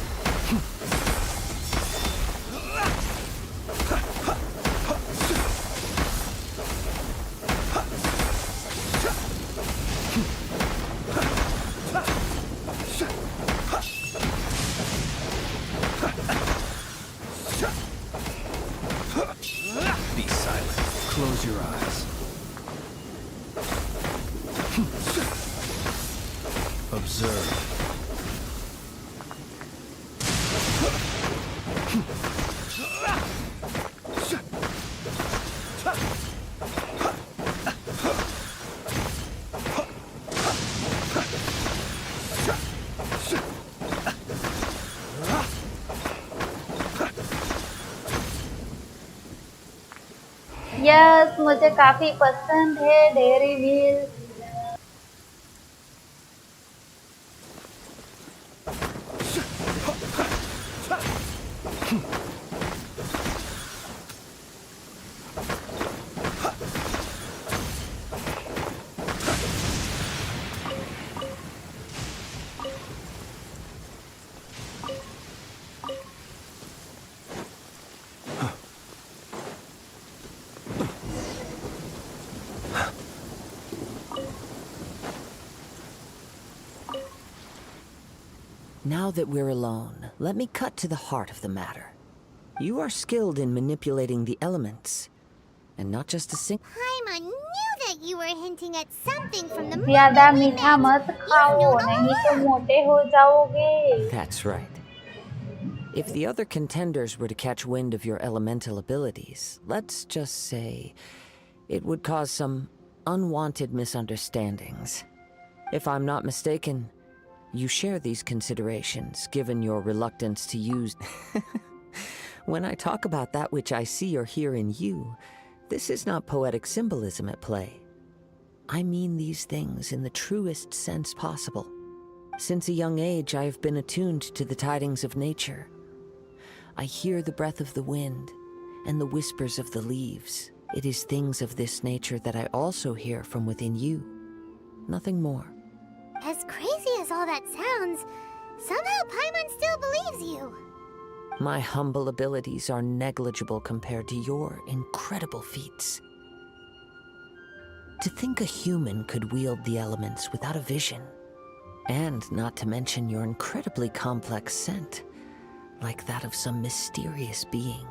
Be silent. Close your eyes. Observe. Yes, मुझे काफी पसंद है dairy milk. Now that we're alone, let me cut to the heart of the matter. You are skilled in manipulating the elements, and not just a single... Paimon knew that you were hinting at something from the moment ज्यादा we मीठा met. मत खाओ, नहीं तो मोटे हो जाओगे। That's right. If the other contenders were to catch wind of your elemental abilities, let's just say, it would cause some unwanted misunderstandings. If I'm not mistaken, you share these considerations, given your reluctance to use... When I talk about that which I see or hear in you, this is not poetic symbolism at play. I mean these things in the truest sense possible. Since a young age, I have been attuned to the tidings of nature. I hear the breath of the wind and the whispers of the leaves. It is things of this nature that I also hear from within you. Nothing more. As crazy as all that sounds, somehow Paimon still believes you. My humble abilities are negligible compared to your incredible feats. To think a human could wield the elements without a vision, and not to mention your incredibly complex scent, like that of some mysterious being.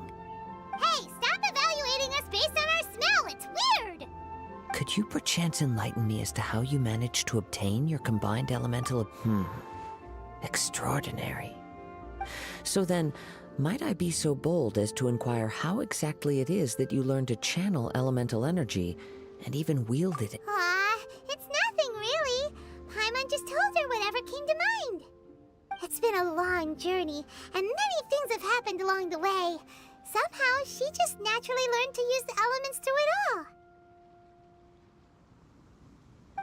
Hey, stop evaluating us based on our smell! It's weird! Could you perchance enlighten me as to how you managed to obtain your combined elemental... Extraordinary. So then, might I be so bold as to inquire how exactly it is that you learned to channel elemental energy and even wield it? It's nothing really. Paimon just told her whatever came to mind. It's been a long journey, and many things have happened along the way. Somehow, she just naturally learned to use the elements through it all.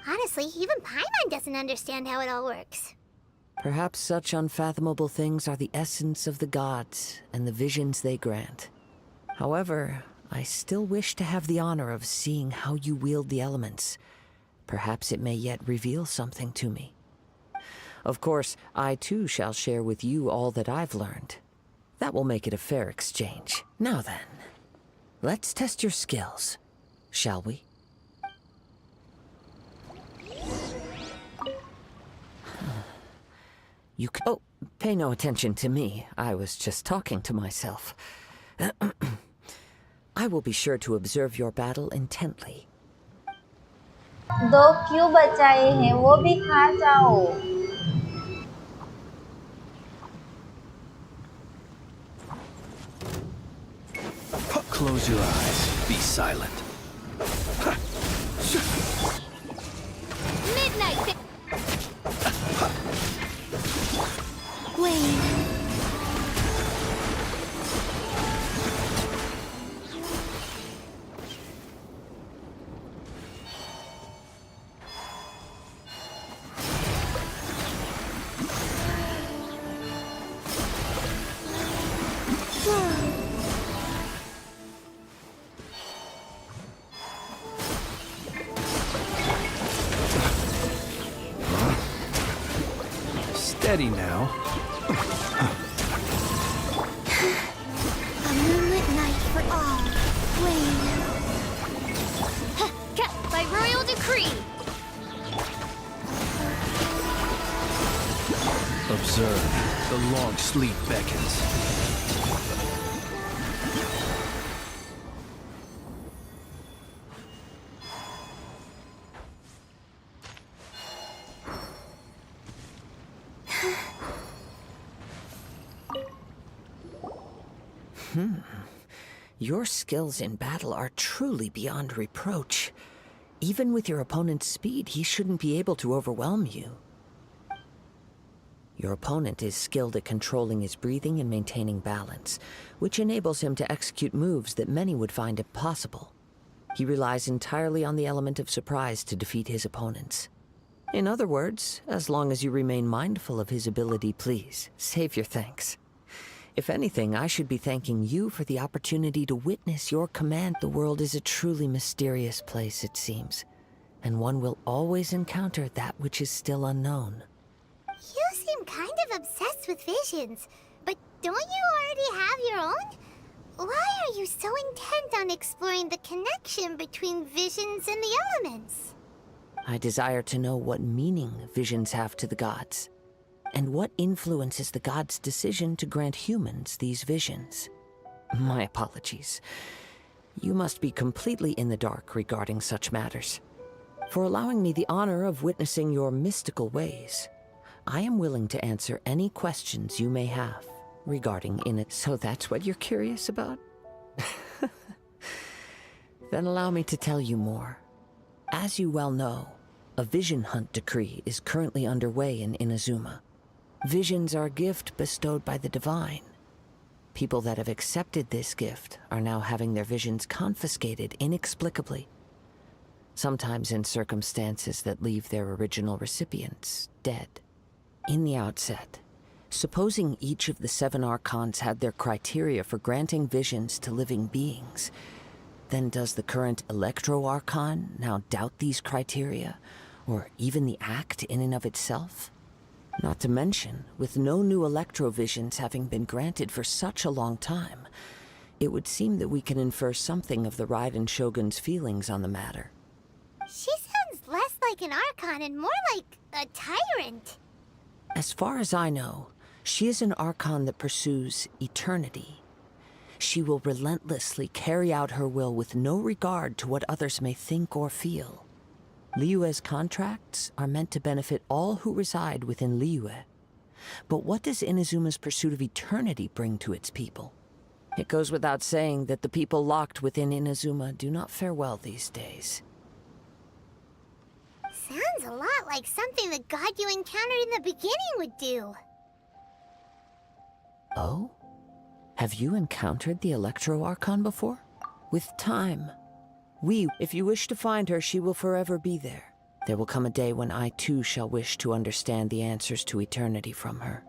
Honestly, even Paimon doesn't understand how it all works. Perhaps such unfathomable things are the essence of the gods and the visions they grant. However, I still wish to have the honor of seeing how you wield the elements. Perhaps it may yet reveal something to me. Of course, I too shall share with you all that I've learned. That will make it a fair exchange. Now then, let's test your skills, shall we? Oh, pay no attention to me. I was just talking to myself. I will be sure to observe your battle intently. 2 क्यों बचाए हैं वो भी खा जाओ. Close your eyes. Be silent. Midnight! Wait. Steady now. A moonlit night for all. Wait. Cut by royal decree. Observe. The long sleep beckons. Your skills in battle are truly beyond reproach. Even with your opponent's speed, he shouldn't be able to overwhelm you. Your opponent is skilled at controlling his breathing and maintaining balance, which enables him to execute moves that many would find impossible. He relies entirely on the element of surprise to defeat his opponents. In other words, as long as you remain mindful of his ability, please, save your thanks. If anything, I should be thanking you for the opportunity to witness your command. The world is a truly mysterious place, it seems, and one will always encounter that which is still unknown. You seem kind of obsessed with visions, but don't you already have your own? Why are you so intent on exploring the connection between visions and the elements? I desire to know what meaning visions have to the gods, and what influences the gods' decision to grant humans these visions. My apologies. You must be completely in the dark regarding such matters. For allowing me the honor of witnessing your mystical ways, I am willing to answer any questions you may have regarding it. So that's what you're curious about? Then allow me to tell you more. As you well know, a vision hunt decree is currently underway in Inazuma. Visions are a gift bestowed by the divine. People that have accepted this gift are now having their visions confiscated inexplicably, sometimes in circumstances that leave their original recipients dead. In the outset, supposing each of the 7 archons had their criteria for granting visions to living beings, then does the current Electro-Archon now doubt these criteria, or even the act in and of itself? Not to mention, with no new Electro-Visions having been granted for such a long time, it would seem that we can infer something of the Raiden Shogun's feelings on the matter. She sounds less like an Archon and more like a tyrant. As far as I know, she is an Archon that pursues eternity. She will relentlessly carry out her will with no regard to what others may think or feel. Liyue's contracts are meant to benefit all who reside within Liyue. But what does Inazuma's pursuit of eternity bring to its people? It goes without saying that the people locked within Inazuma do not fare well these days. Sounds a lot like something the god you encountered in the beginning would do. Oh? Have you encountered the Electro Archon before? With time. If you wish to find her, she will forever be there. There will come a day when I too shall wish to understand the answers to eternity from her.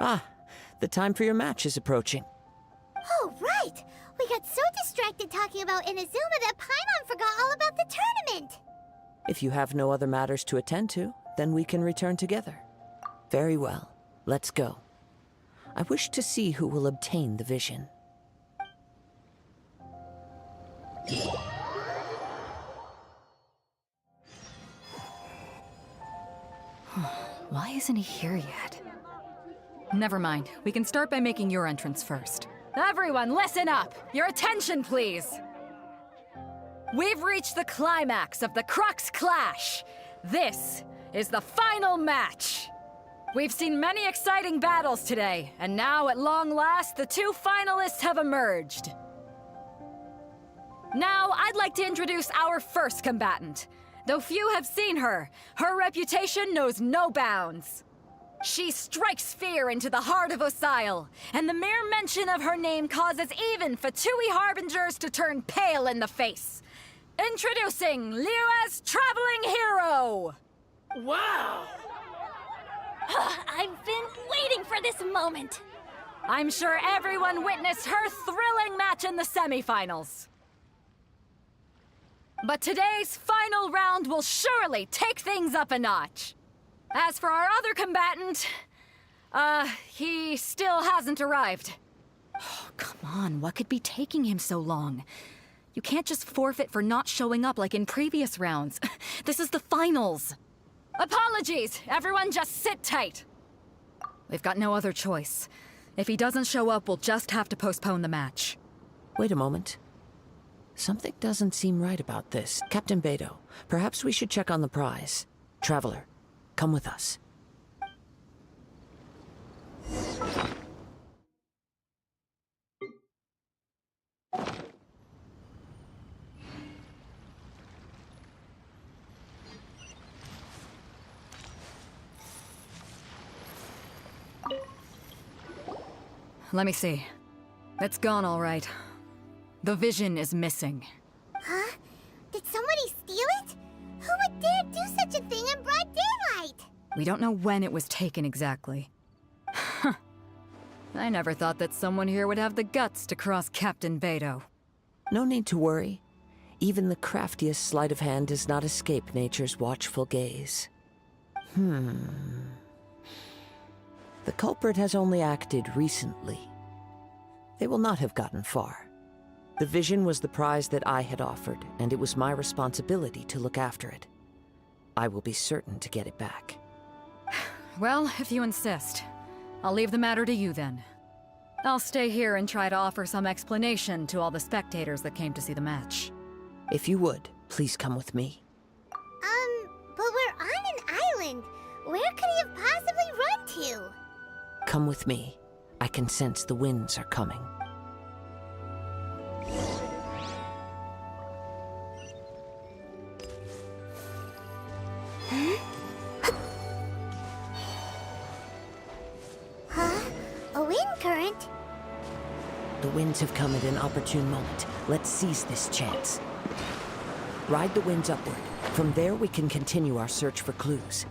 Ah, the time for your match is approaching. Oh, right! We got so distracted talking about Inazuma that Paimon forgot all about the tournament! If you have no other matters to attend to, then we can return together. Very well. Let's go. I wish to see who will obtain the vision. Why isn't he here yet? Never mind. We can start by making your entrance first. Everyone, listen up! Your attention, please! We've reached the climax of the Crux Clash! This is the final match! We've seen many exciting battles today, and now, at long last, the two finalists have emerged. Now, I'd like to introduce our first combatant. Though few have seen her, her reputation knows no bounds. She strikes fear into the heart of Osail, and the mere mention of her name causes even Fatui Harbingers to turn pale in the face. Introducing Liyue's Traveling Hero! Wow! I've been waiting for this moment. I'm sure everyone witnessed her thrilling match in the semifinals. But today's final round will surely take things up a notch. As for our other combatant, he still hasn't arrived. Oh, come on, what could be taking him so long? You can't just forfeit for not showing up like in previous rounds. This is the finals. Apologies, everyone just sit tight. We've got no other choice. If he doesn't show up, we'll just have to postpone the match. Wait a moment. Something doesn't seem right about this. Captain Beidou, perhaps we should check on the prize. Traveler, come with us. Let me see. It's gone all right. The vision is missing. Huh? Did somebody steal it? Who would dare do such a thing in broad daylight? We don't know when it was taken exactly. I never thought that someone here would have the guts to cross Captain Beidou. No need to worry. Even the craftiest sleight of hand does not escape nature's watchful gaze. The culprit has only acted recently. They will not have gotten far. The vision was the prize that I had offered, and it was my responsibility to look after it. I will be certain to get it back. Well, if you insist. I'll leave the matter to you then. I'll stay here and try to offer some explanation to all the spectators that came to see the match. If you would, please come with me. But we're on an island. Where could he have possibly run to? Come with me. I can sense the winds are coming. Huh? A wind current? The winds have come at an opportune moment. Let's seize this chance. Ride the winds upward. From there, we can continue our search for clues.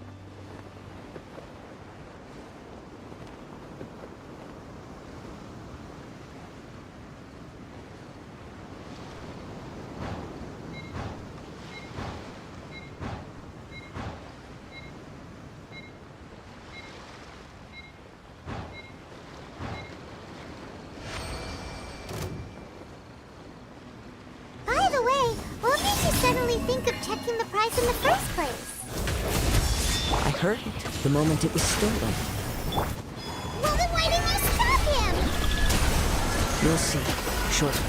By the way, what made you suddenly think of checking the prize in the first place? I heard it the moment it was stolen. Well, then why didn't you stop him? You'll see, shortly.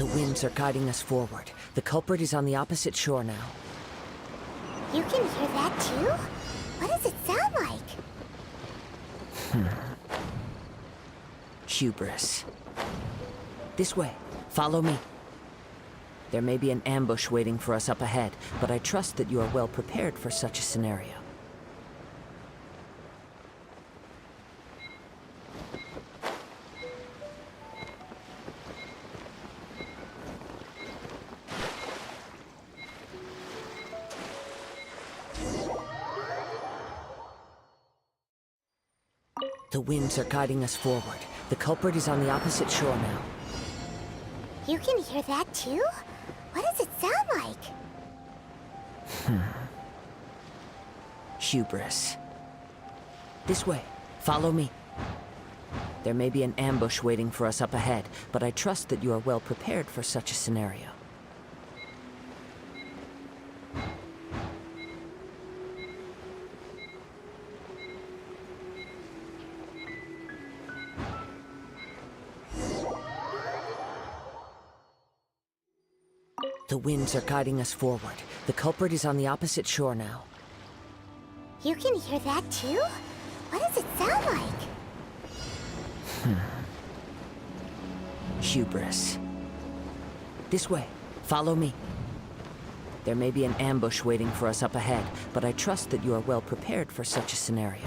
The winds are guiding us forward. The culprit is on the opposite shore now. You can hear that too? What does it sound like? Hubris. This way. Follow me. There may be an ambush waiting for us up ahead, but I trust that you are well prepared for such a scenario. The winds are guiding us forward. The culprit is on the opposite shore now. You can hear that too? What does it sound like? Hubris. This way. Follow me. There may be an ambush waiting for us up ahead, but I trust that you are well prepared for such a scenario. The winds are guiding us forward. The culprit is on the opposite shore now. You can hear that too? What does it sound like? Hubris. This way. Follow me. There may be an ambush waiting for us up ahead, but I trust that you are well prepared for such a scenario.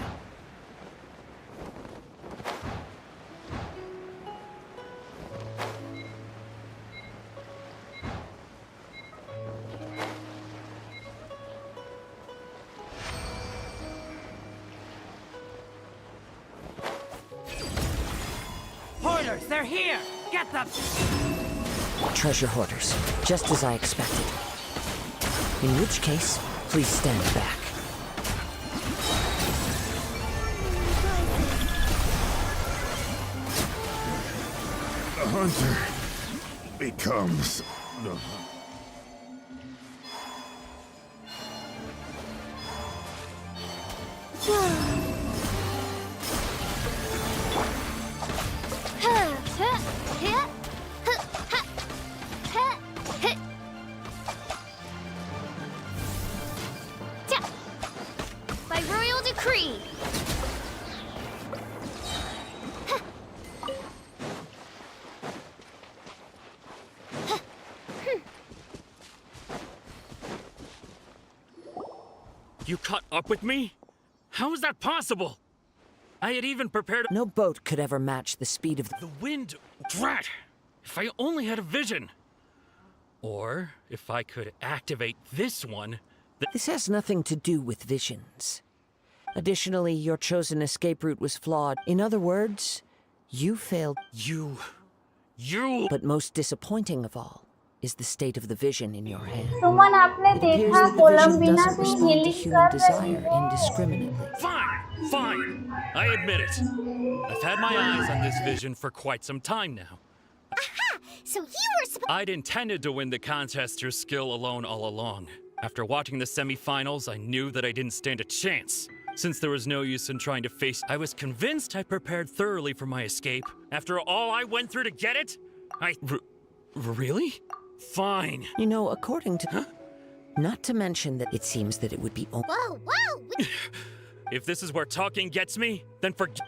Hoarders, they're here! Get them! Treasure hoarders, just as I expected. In which case, please stand back. The hunter becomes the By royal decree! You caught up with me? How is that possible? I had even prepared. No boat could ever match the speed of The wind. Drat! If I only had a vision. Or if I could activate this one. This has nothing to do with visions. Additionally, your chosen escape route was flawed. In other words, you failed. You. But most disappointing of all is the state of the vision in your hand. सुमन आपने It appears देखा that the kolam vision बिना doesn't भी respond to healing human कर रही desire है indiscriminately. Fine. I admit it. I've had my eyes on this vision for quite some time now. Aha! So you were supposed. I'd intended to win the contest through skill alone all along. After watching the semifinals, I knew that I didn't stand a chance. Since there was no use in trying to face, I was convinced I prepared thoroughly for my escape. After all I went through to get it, Really? Fine. You know, according to... Huh? Not to mention that it seems that it would be... Whoa! If this is where talking gets me, then forget...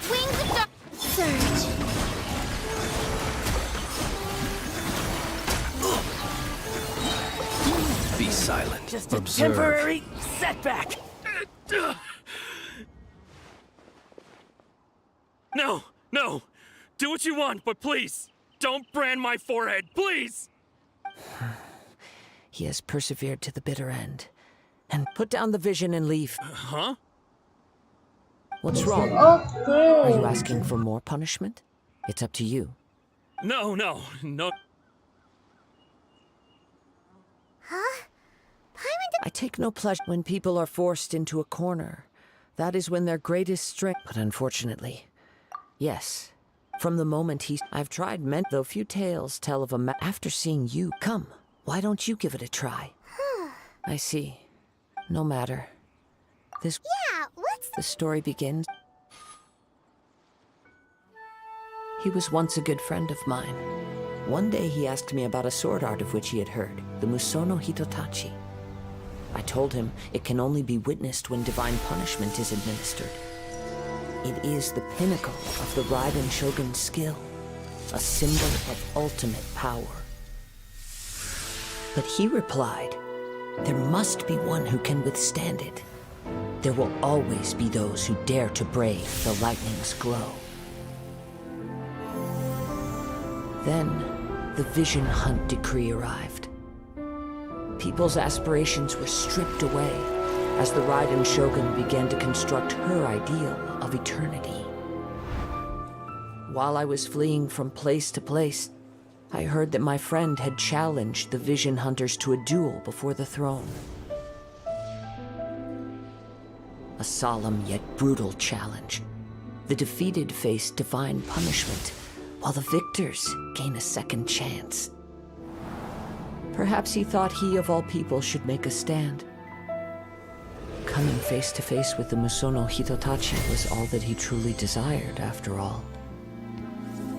Wings of dark surge. Be silent. Just a Observe. temporary setback! No! Do what you want, but please, don't brand my forehead, please! He has persevered to the bitter end. And put down the vision and leave. Huh? What's wrong? Okay. Are you asking for more punishment? It's up to you. No. Huh? I take no pleasure when people are forced into a corner. That is when their greatest strength... But unfortunately, yes. From the moment I've tried though few tales tell of a after seeing you. Come, why don't you give it a try? I see. No matter. Yeah, what's... The story begins... He was once a good friend of mine. One day he asked me about a sword art of which he had heard, the Musono Hitotachi. I told him it can only be witnessed when divine punishment is administered. It is the pinnacle of the Raiden Shogun's skill, a symbol of ultimate power. But he replied, there must be one who can withstand it. There will always be those who dare to brave the lightning's glow. Then, the Vision Hunt decree arrived. People's aspirations were stripped away as the Raiden Shogun began to construct her ideal of eternity. While I was fleeing from place to place, I heard that my friend had challenged the Vision Hunters to a duel before the throne. A solemn yet brutal challenge. The defeated face divine punishment, while the victors gain a second chance. Perhaps he thought he of all people should make a stand. Coming face to face with the Musono Hitotachi was all that he truly desired, after all.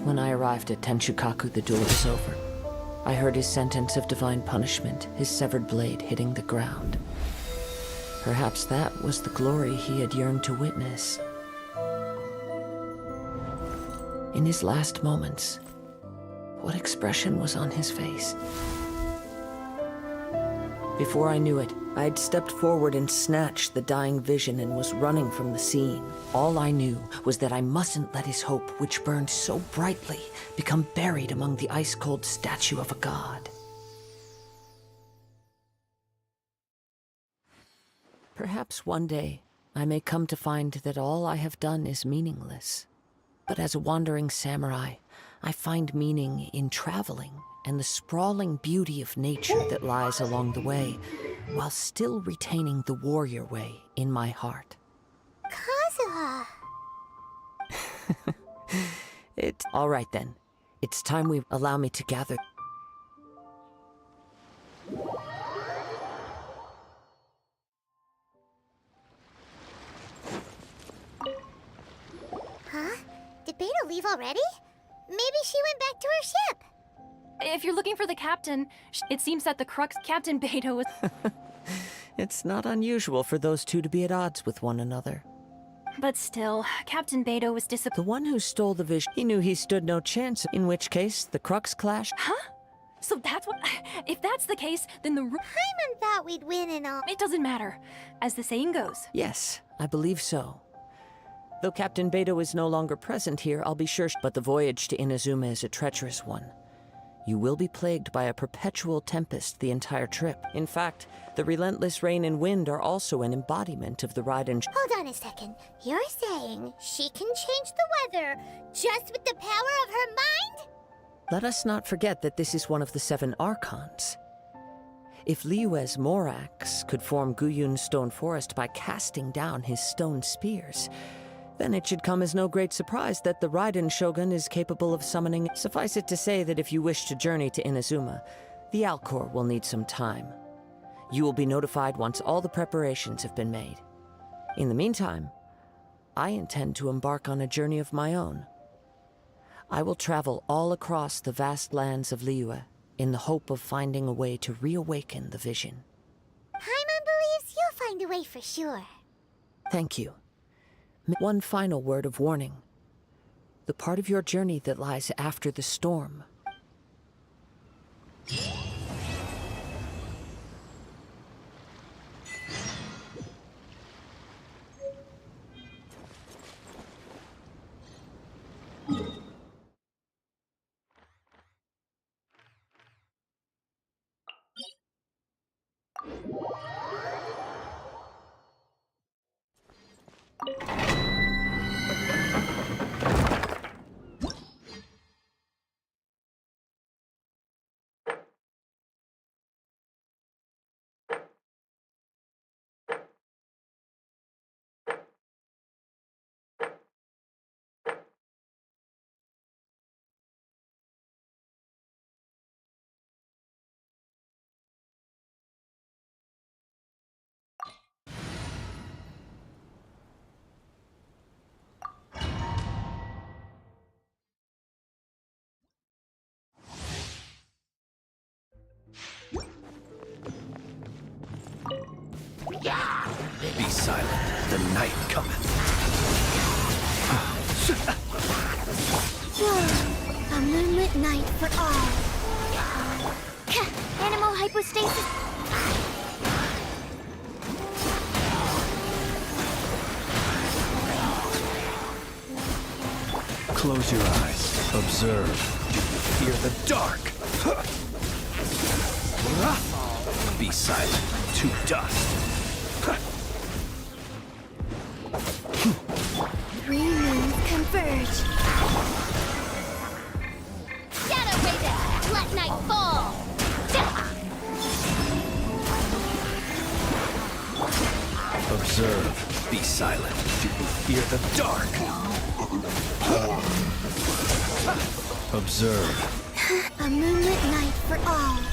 When I arrived at Tenshukaku, the duel was over. I heard his sentence of divine punishment, his severed blade hitting the ground. Perhaps that was the glory he had yearned to witness. In his last moments, what expression was on his face? Before I knew it, I had stepped forward and snatched the dying vision and was running from the scene. All I knew was that I mustn't let his hope, which burned so brightly, become buried among the ice-cold statue of a god. Perhaps one day, I may come to find that all I have done is meaningless. But as a wandering samurai, I find meaning in traveling and the sprawling beauty of nature that lies along the way, while still retaining the warrior way in my heart. Kazuha! All right then. It's time we allow me to gather. Huh? Did Beta leave already? Maybe she went back to her ship. If you're looking for the captain, it seems that the Crux Captain Beto was... It's not unusual for those two to be at odds with one another. But still, Captain Beto was The one who stole the vision, he knew he stood no chance, in which case, the Crux clash... Huh? So that's what... If that's the case, then the... Paimon thought we'd win and all. It doesn't matter. As the saying goes. Yes, I believe so. Though Captain Beto is no longer present here, I'll be sure... But the voyage to Inazuma is a treacherous one. You will be plagued by a perpetual tempest the entire trip. In fact, the relentless rain and wind are also an embodiment of the Raiden... Hold on a second. You're saying she can change the weather just with the power of her mind? Let us not forget that this is one of the 7 Archons. If Liyue's Morax could form Guyun's stone forest by casting down his stone spears, then it should come as no great surprise that the Raiden Shogun is capable of summoning... Suffice it to say that if you wish to journey to Inazuma, the Alcor will need some time. You will be notified once all the preparations have been made. In the meantime, I intend to embark on a journey of my own. I will travel all across the vast lands of Liyue in the hope of finding a way to reawaken the vision. Paimon believes you'll find a way for sure. Thank you. One final word of warning. The part of your journey that lies after the storm. Be silent. The night cometh. A moonlit night for all. Animal hypostasis. Close your eyes. Observe. Fear the dark. Be silent. To dust. Three moons converge. Shadow Raven, let night fall. Observe. Be silent. Do you fear the dark? Observe. A moonlit night for all.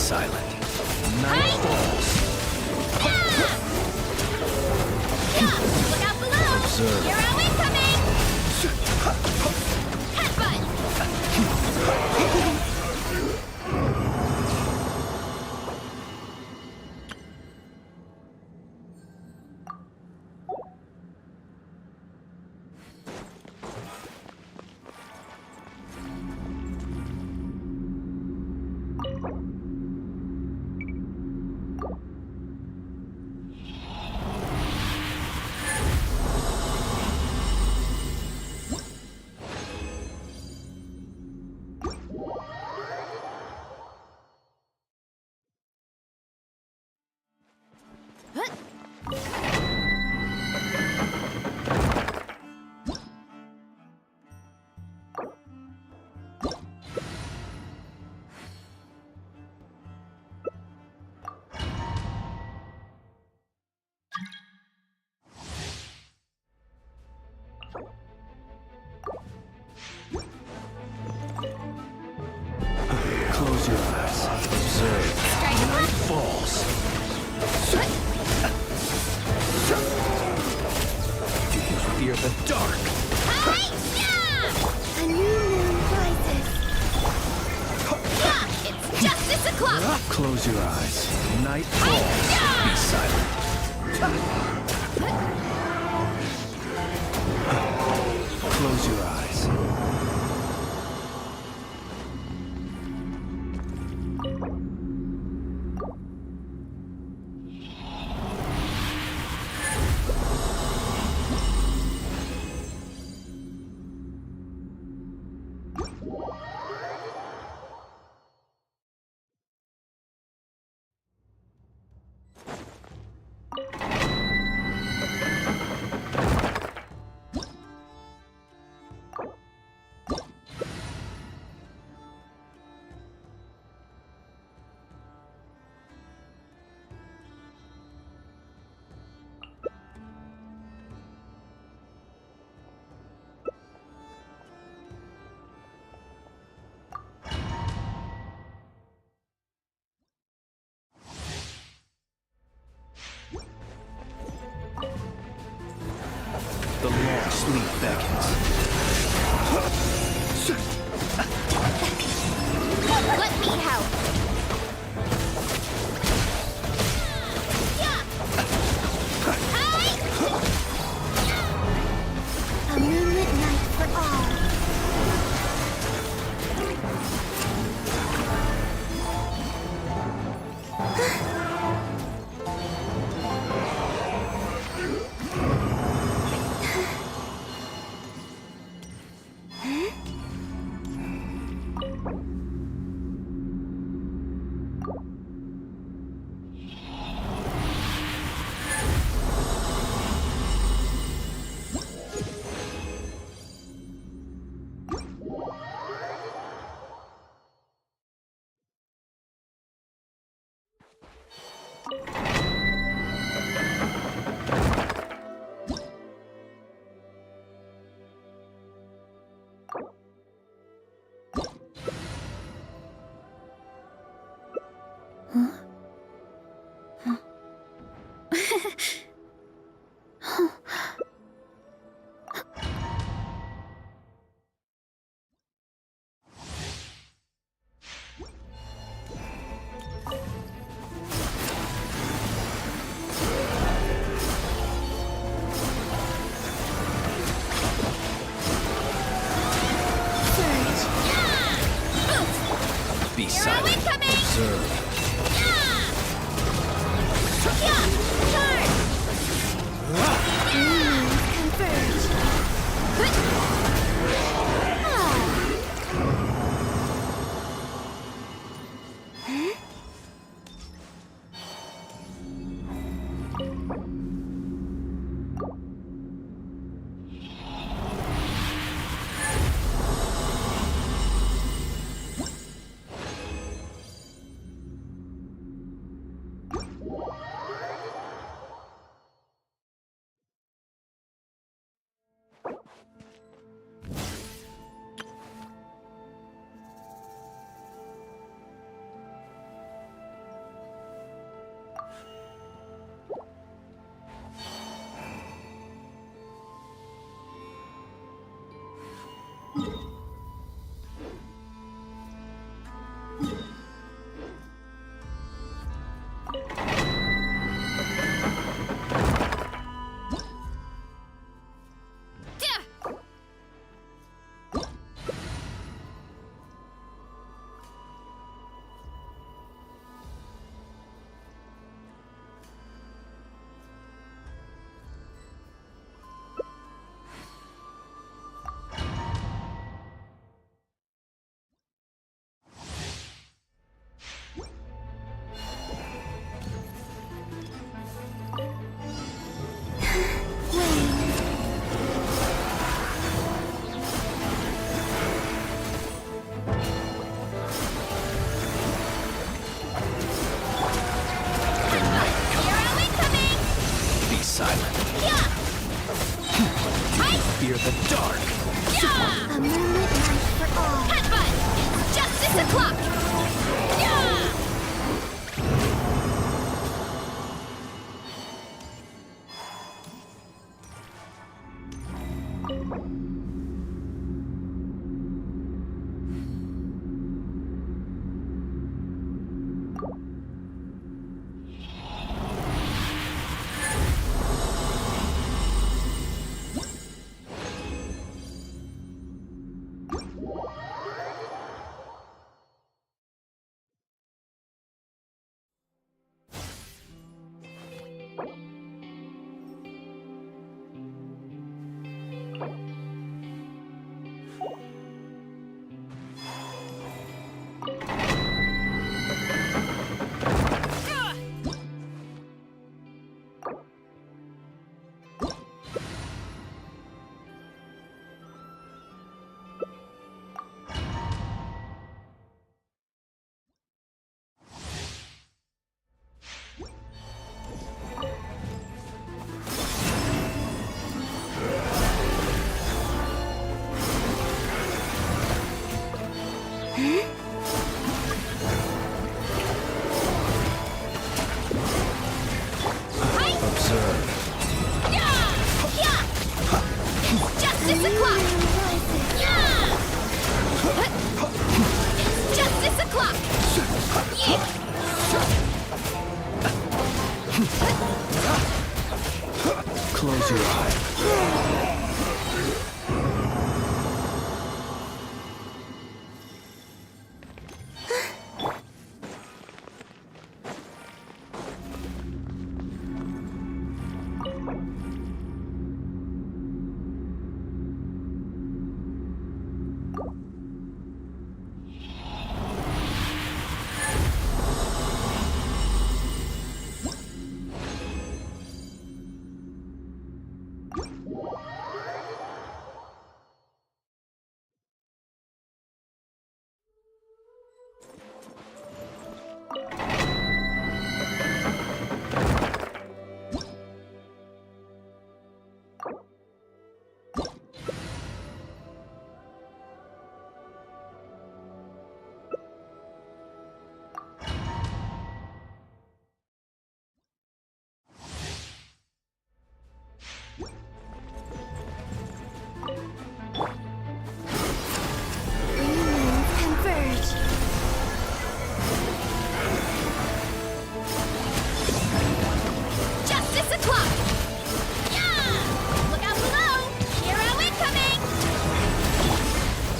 silent. Night falls. Look out below! Observe. You're out incoming! Headbutt! beckons. Observe. Night falls. You can fear the dark. A new moon rises. Yeah, it's justice o'clock. Close your eyes. Night falls. Be silent. Close your eyes. The long sleep beckons. Let me help. A moonlit night for all. Be silent. Observe. Fear the dark. A moonlit night for all. Headbutt! Justice o'clock! Justice o'clock! Yeah! It's justice o'clock! Yeah! Close your eyes.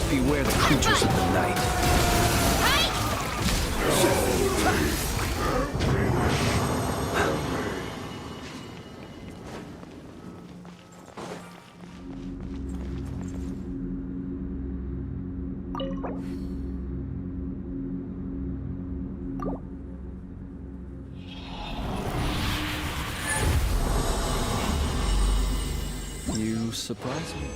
Beware the creatures of the night. You surprise me.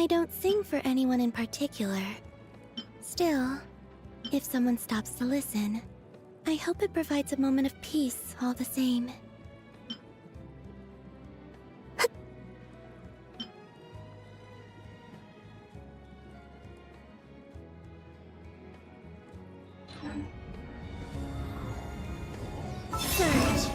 I don't sing for anyone in particular. Still, if someone stops to listen, I hope it provides a moment of peace all the same. Surge.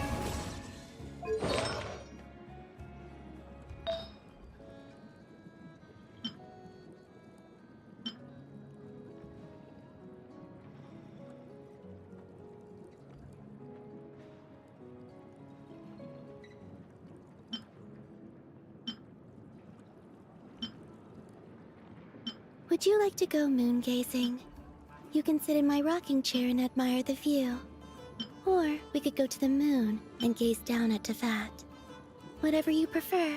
Would you like to go moon gazing? You can sit in my rocking chair and admire the view. Or we could go to the moon and gaze down at Teyvat. Whatever you prefer.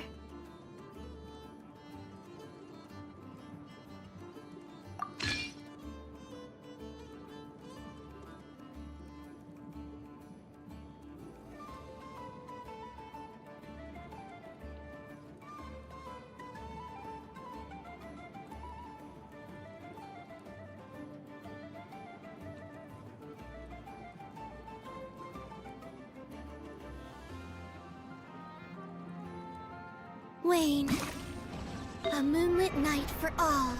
Wayne, a moonlit night for all.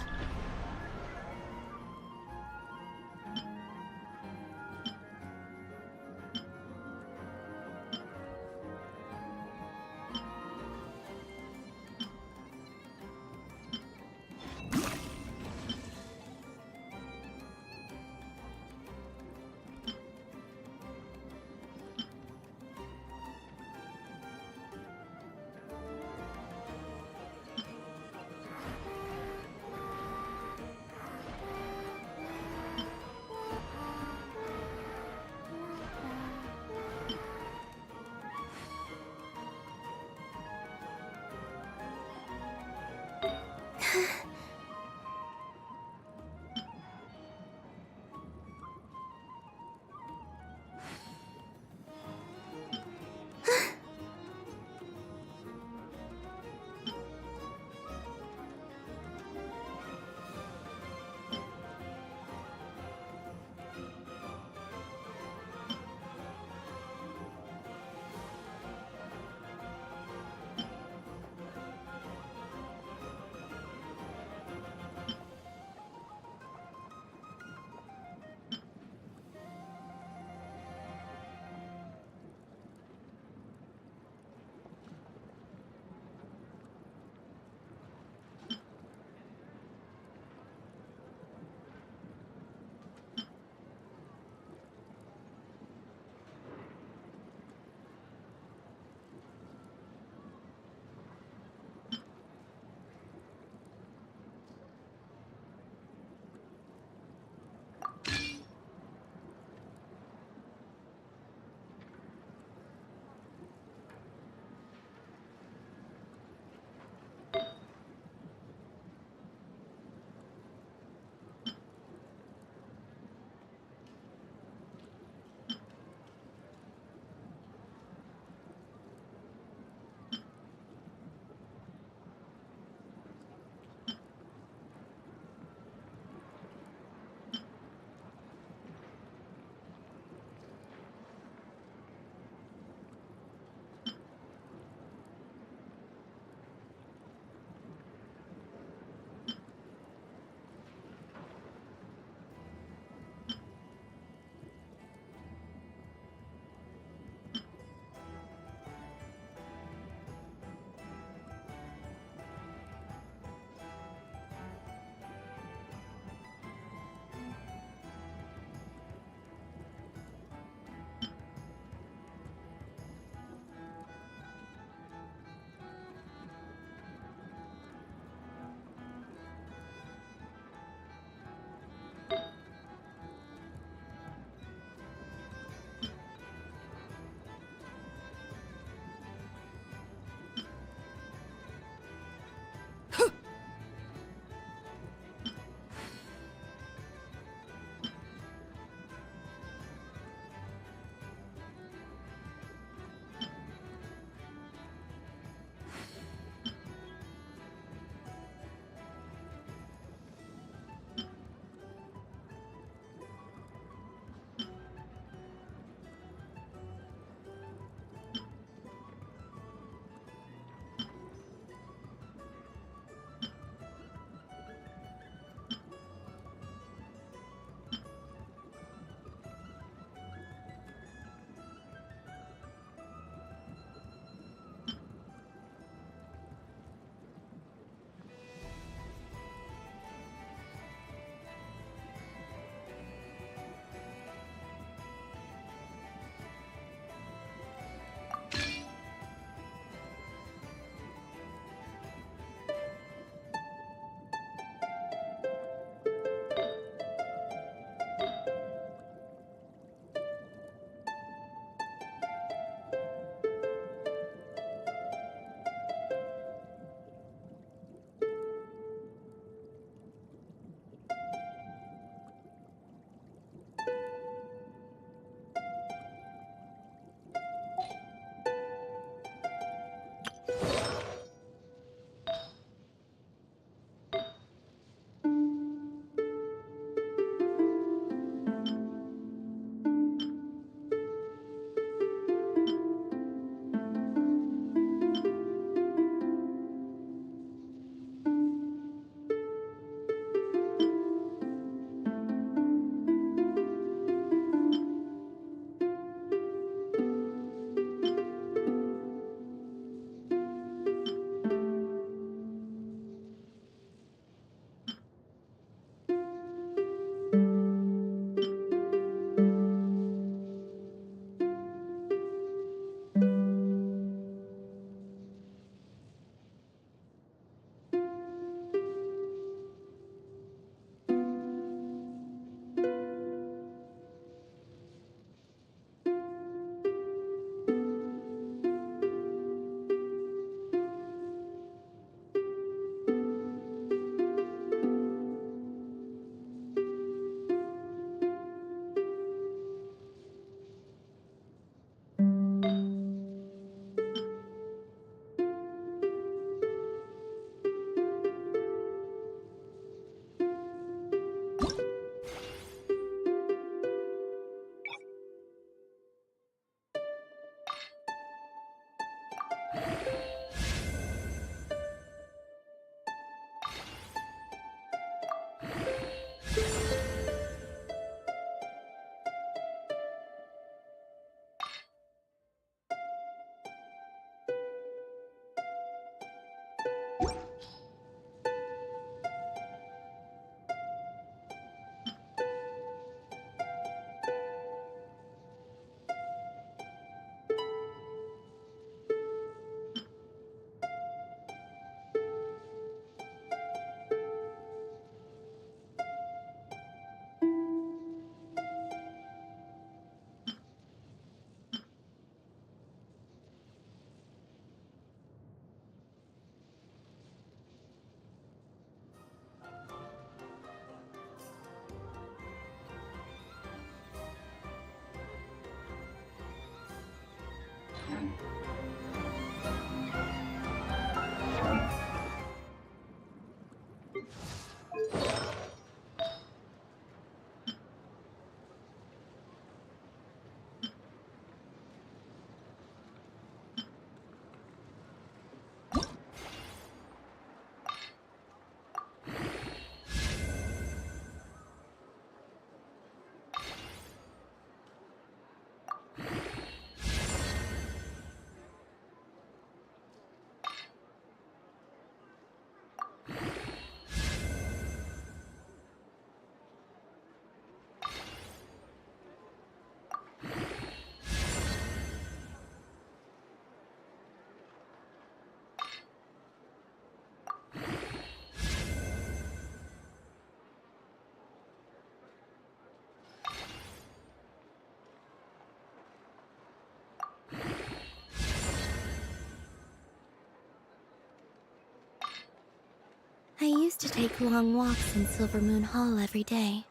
I used to take long walks in Silver Moon Hall every day.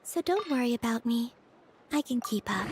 So don't worry about me. I can keep up.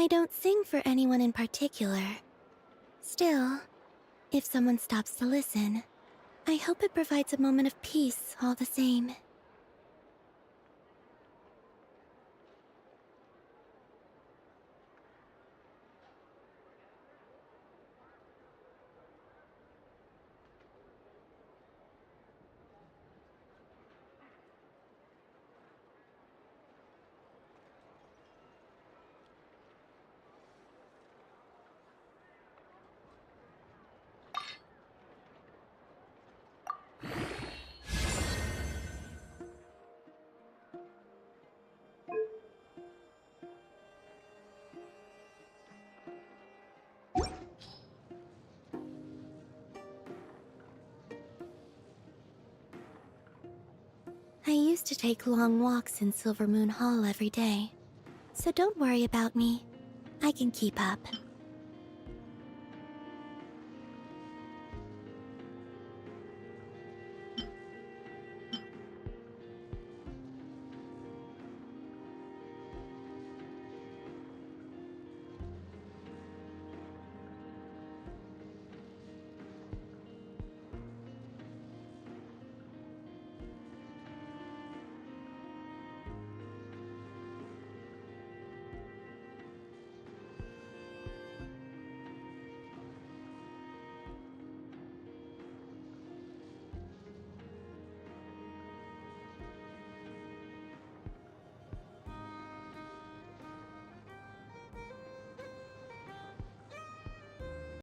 I don't sing for anyone in particular. Still, if someone stops to listen, I hope it provides a moment of peace all the same. I used to take long walks in Silver Moon Hall every day, so don't worry about me. I can keep up.